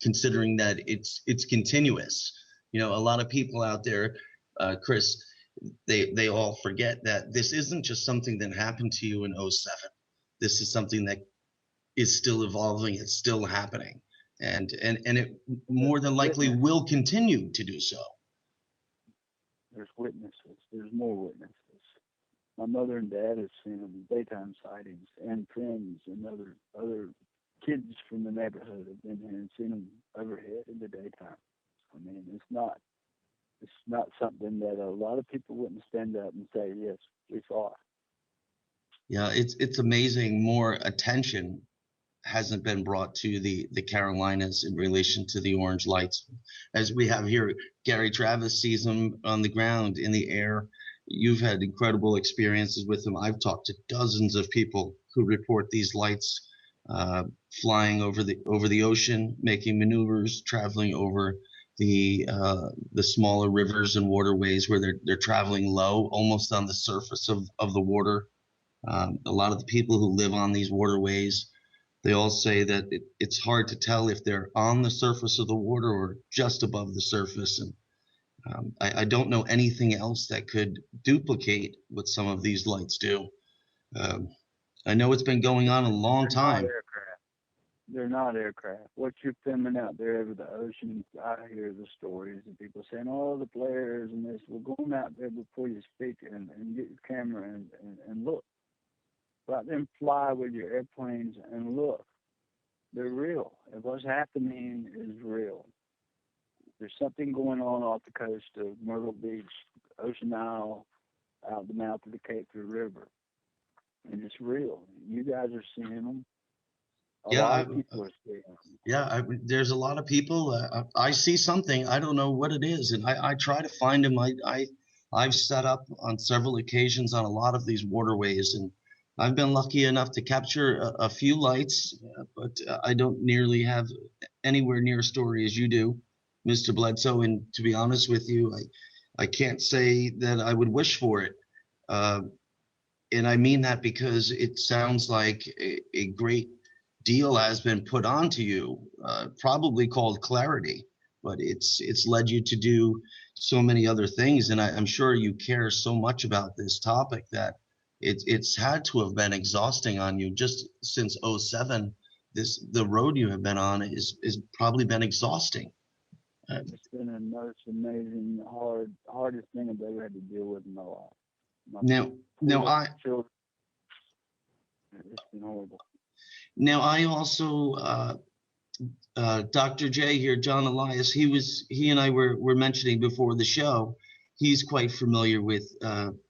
considering that it's continuous. A lot of people out there, Chris, they all forget that this isn't just something that happened to you in 2007. This is something that is still evolving. It's still happening, and it more than likely will continue to do so. There's witnesses. There's more witnesses. My mother and dad have seen them, daytime sightings, and friends and other kids from the neighborhood have been here and seen them overhead in the daytime. I mean, it's not something that a lot of people wouldn't stand up and say, yes, we saw it. Yeah, it's amazing. More attention hasn't been brought to the Carolinas in relation to the orange lights. As we have here, Gary Travis sees them on the ground, in the air. You've had incredible experiences with them. I've talked to dozens of people who report these lights flying over the ocean, making maneuvers, traveling over the smaller rivers and waterways where they're traveling low, almost on the surface of the water. A lot of the people who live on these waterways, they all say that it's hard to tell if they're on the surface of the water or just above the surface. And I don't know anything else that could duplicate what some of these lights do. I know it's been going on a long time. They're not aircraft. What you're filming out there over the ocean, I hear the stories of people saying, oh, the flares and this. Well, going out there before you speak and get your camera and look. Go out there and fly with your airplanes and look. They're real. And what's happening is real. There's something going on off the coast of Myrtle Beach, Ocean Isle, out the mouth of the Cape Fear River. And it's real. You guys are seeing them. A lot of people are seeing them. Yeah, there's a lot of people. I see something. I don't know what it is, and I try to find them. I've set up on several occasions on a lot of these waterways, and I've been lucky enough to capture a few lights, but I don't nearly have anywhere near a story as you do, Mr. Bledsoe. And to be honest with you, I can't say that I would wish for it. And I mean that because it sounds like a great deal has been put onto you, probably called clarity, but it's led you to do so many other things. And I'm sure you care so much about this topic that it's had to have been exhausting on you just since 2007. The road you have been on is probably been exhausting. It's been the most amazing, hardest thing I've ever had to deal with in my life. It's been horrible. Now, I also, Dr. J here, John Elias, he and I were mentioning before the show, he's quite familiar with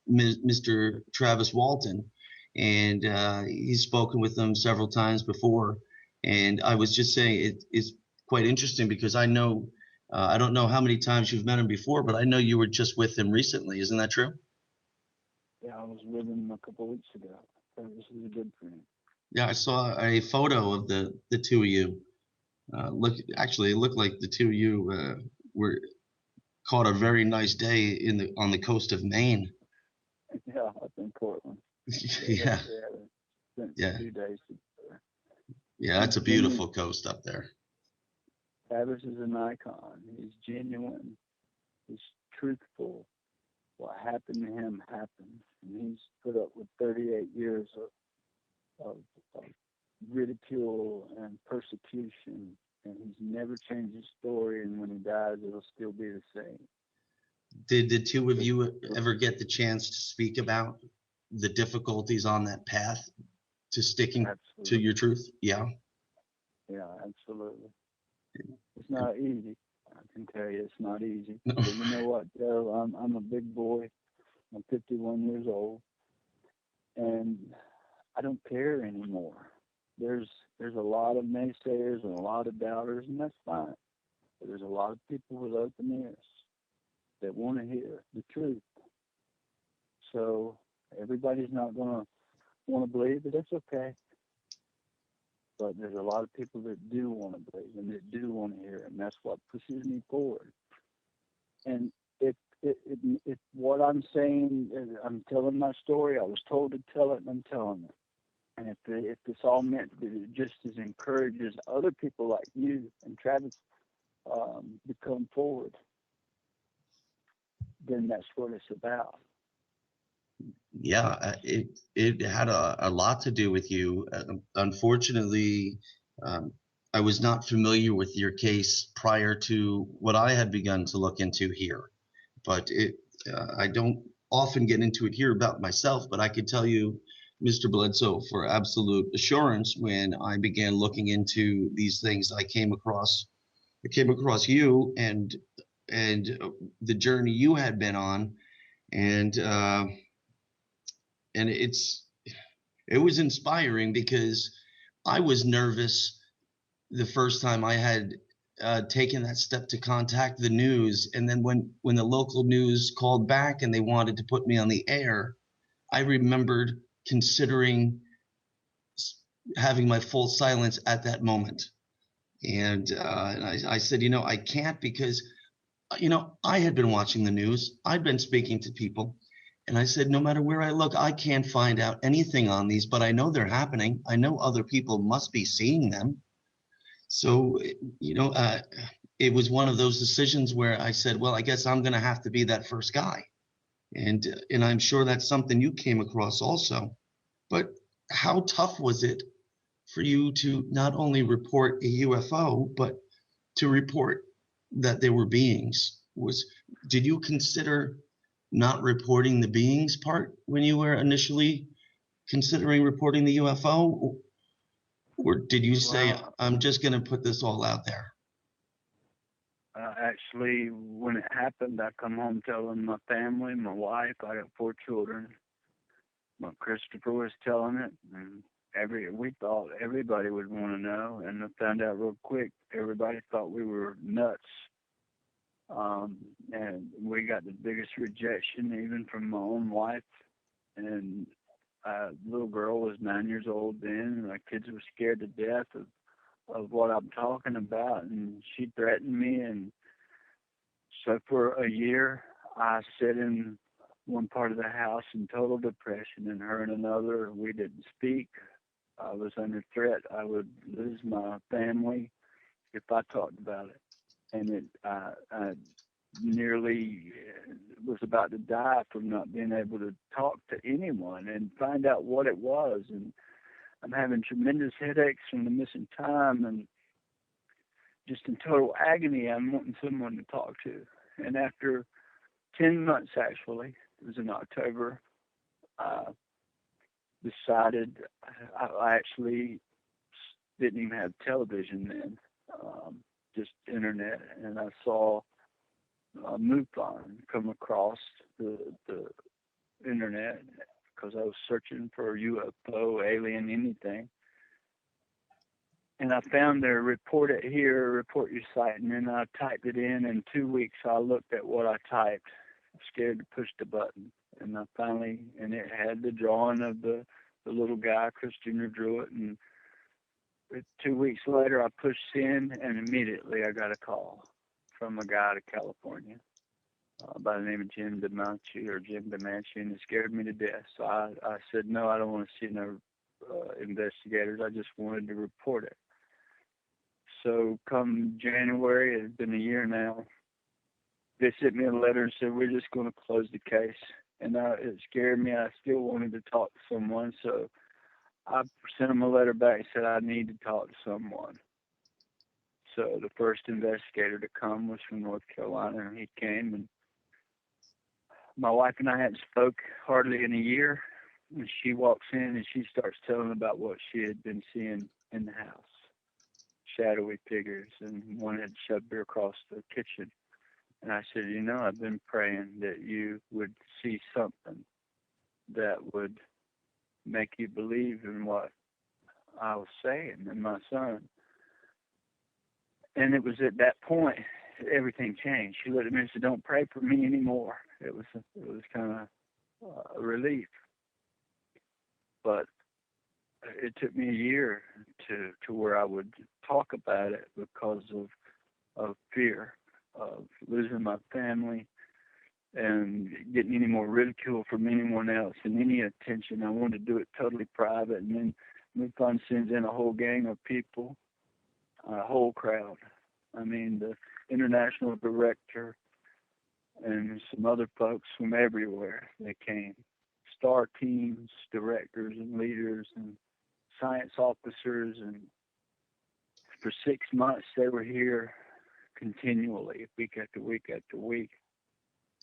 Mr. Travis Walton, and he's spoken with him several times before. And I was just saying it's quite interesting because I know, I don't know how many times you've met him before, but I know you were just with him recently. Isn't that true? Yeah, I was with him a couple of weeks ago. This is a good friend. Yeah, I saw a photo of the two of you. It looked like the two of you were caught a very nice day on the coast of Maine. Yeah, up in Portland. Yeah. Spent 2 days together. Yeah, that's a beautiful coast up there. Travis is an icon. He's genuine. He's truthful. What happened to him happened. And he's put up with 38 years of ridicule and persecution, and he's never changed his story, and when he dies it'll still be the same. Did the two of you ever get the chance to speak about the difficulties on that path to sticking to your truth? Yeah, absolutely. It's not easy. I can tell you it's not easy. But you know what, Joe? I'm a big boy. I'm 51 years old, and I don't care anymore. There's a lot of naysayers and a lot of doubters, and that's fine. But there's a lot of people with open ears that want to hear the truth. So everybody's not going to want to believe, but that's okay. But there's a lot of people that do want to believe and that do want to hear, and that's what pushes me forward. And if what I'm saying, I'm telling my story. I was told to tell it, and I'm telling it. And if it's all meant to just as encourages other people like you and Travis to come forward, then that's what it's about. Yeah, it had a lot to do with you. Unfortunately, I was not familiar with your case prior to what I had begun to look into here. But I don't often get into it here about myself, but I can tell you, Mr. Bledsoe, for absolute assurance, when I began looking into these things, I came across you and the journey you had been on, and it was inspiring because I was nervous the first time I had taken that step to contact the news, and then when the local news called back and they wanted to put me on the air, I remembered considering having my full silence at that moment, and I said, I can't, because I had been watching the news, I'd been speaking to people, and I said, no matter where I look, I can't find out anything on these, but I know they're happening. I know other people must be seeing them. So, it was one of those decisions where I said, well, I guess I'm going to have to be that first guy. And I'm sure that's something you came across also. But how tough was it for you to not only report a UFO, but to report that there were beings? Did you consider not reporting the beings part when you were initially considering reporting the UFO? Or did you say, I'm just going to put this all out there? Actually, when it happened, I come home telling my family, my wife. I got 4 children. My Christopher was telling it, and we thought everybody would want to know, and I found out real quick everybody thought we were nuts. And we got the biggest rejection even from my own wife. And little girl was 9 years old then, and my kids were scared to death of what I'm talking about, and she threatened me. And so for a year I sat in one part of the house in total depression, and her in another. We didn't speak. I was under threat. I would lose my family if I talked about it. And I nearly was about to die from not being able to talk to anyone and find out what it was. And I'm having tremendous headaches from the missing time, and just in total agony. I'm wanting someone to talk to. And after 10 months, actually, it was in October, decided I actually didn't even have television then, just internet, and I saw MUFON come across the internet because I was searching for UFO, alien, anything. And I found their report it here, report your sighting, and I typed it in 2 weeks I looked at what I typed, scared to push the button. And I finally, and it had the drawing of the little guy, Chris Jr. drew it, and 2 weeks later I pushed send, and immediately I got a call from a guy out of California by the name of Jim DeManchi, and it scared me to death. So I said, no, I don't want to see no investigators. I just wanted to report it. So come January, it's been a year now, they sent me a letter and said, we're just going to close the case. And it scared me. I still wanted to talk to someone, so I sent them a letter back and said I need to talk to someone. So the first investigator to come was from North Carolina, and he came, and my wife and I hadn't spoke hardly in a year. And she walks in and she starts telling about what she had been seeing in the house. Shadowy figures, and one had shoved her across the kitchen. And I said, I've been praying that you would see something that would make you believe in what I was saying and my son. And it was at that point everything changed. She looked at me and said, don't pray for me anymore. It was kind of a relief. But it took me a year to where I would talk about it because of fear of losing my family and getting any more ridicule from anyone else and any attention. I wanted to do it totally private. And then MUFON sends in a whole gang of people, a whole crowd. I mean, the international director and some other folks from everywhere. They came. Star teams, directors and leaders and science officers. And for 6 months they were here continually, week after week after week.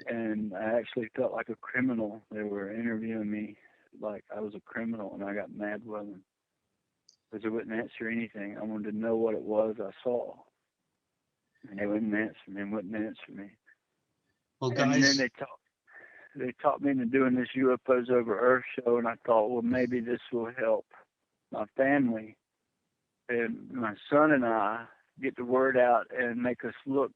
And I actually felt like a criminal. They were interviewing me like I was a criminal, and I got mad with them because they wouldn't answer anything. I wanted to know what it was I saw, and they wouldn't answer me. Well, guys, and then they taught me into doing this UFOs over Earth show, and I thought, well, maybe this will help my family and my son and I get the word out and make us look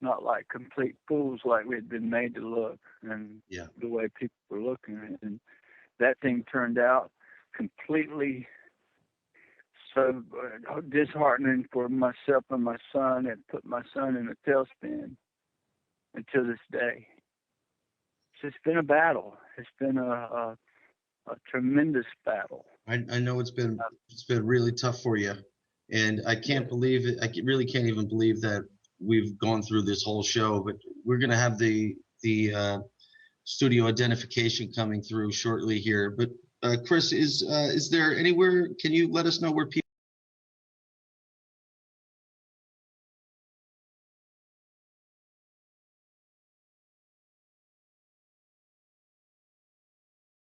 not like complete fools like we had been made to look, and the way people were looking. And that thing turned out completely so disheartening for myself and my son. It put my son in a tailspin until this day. So it's been a battle. It's been a tremendous battle. I know it's been really tough for you, and I can't believe it. I really can't even believe that we've gone through this whole show. But we're going to have the studio identification coming through shortly here. But Chris, is there anywhere? Can you let us know where people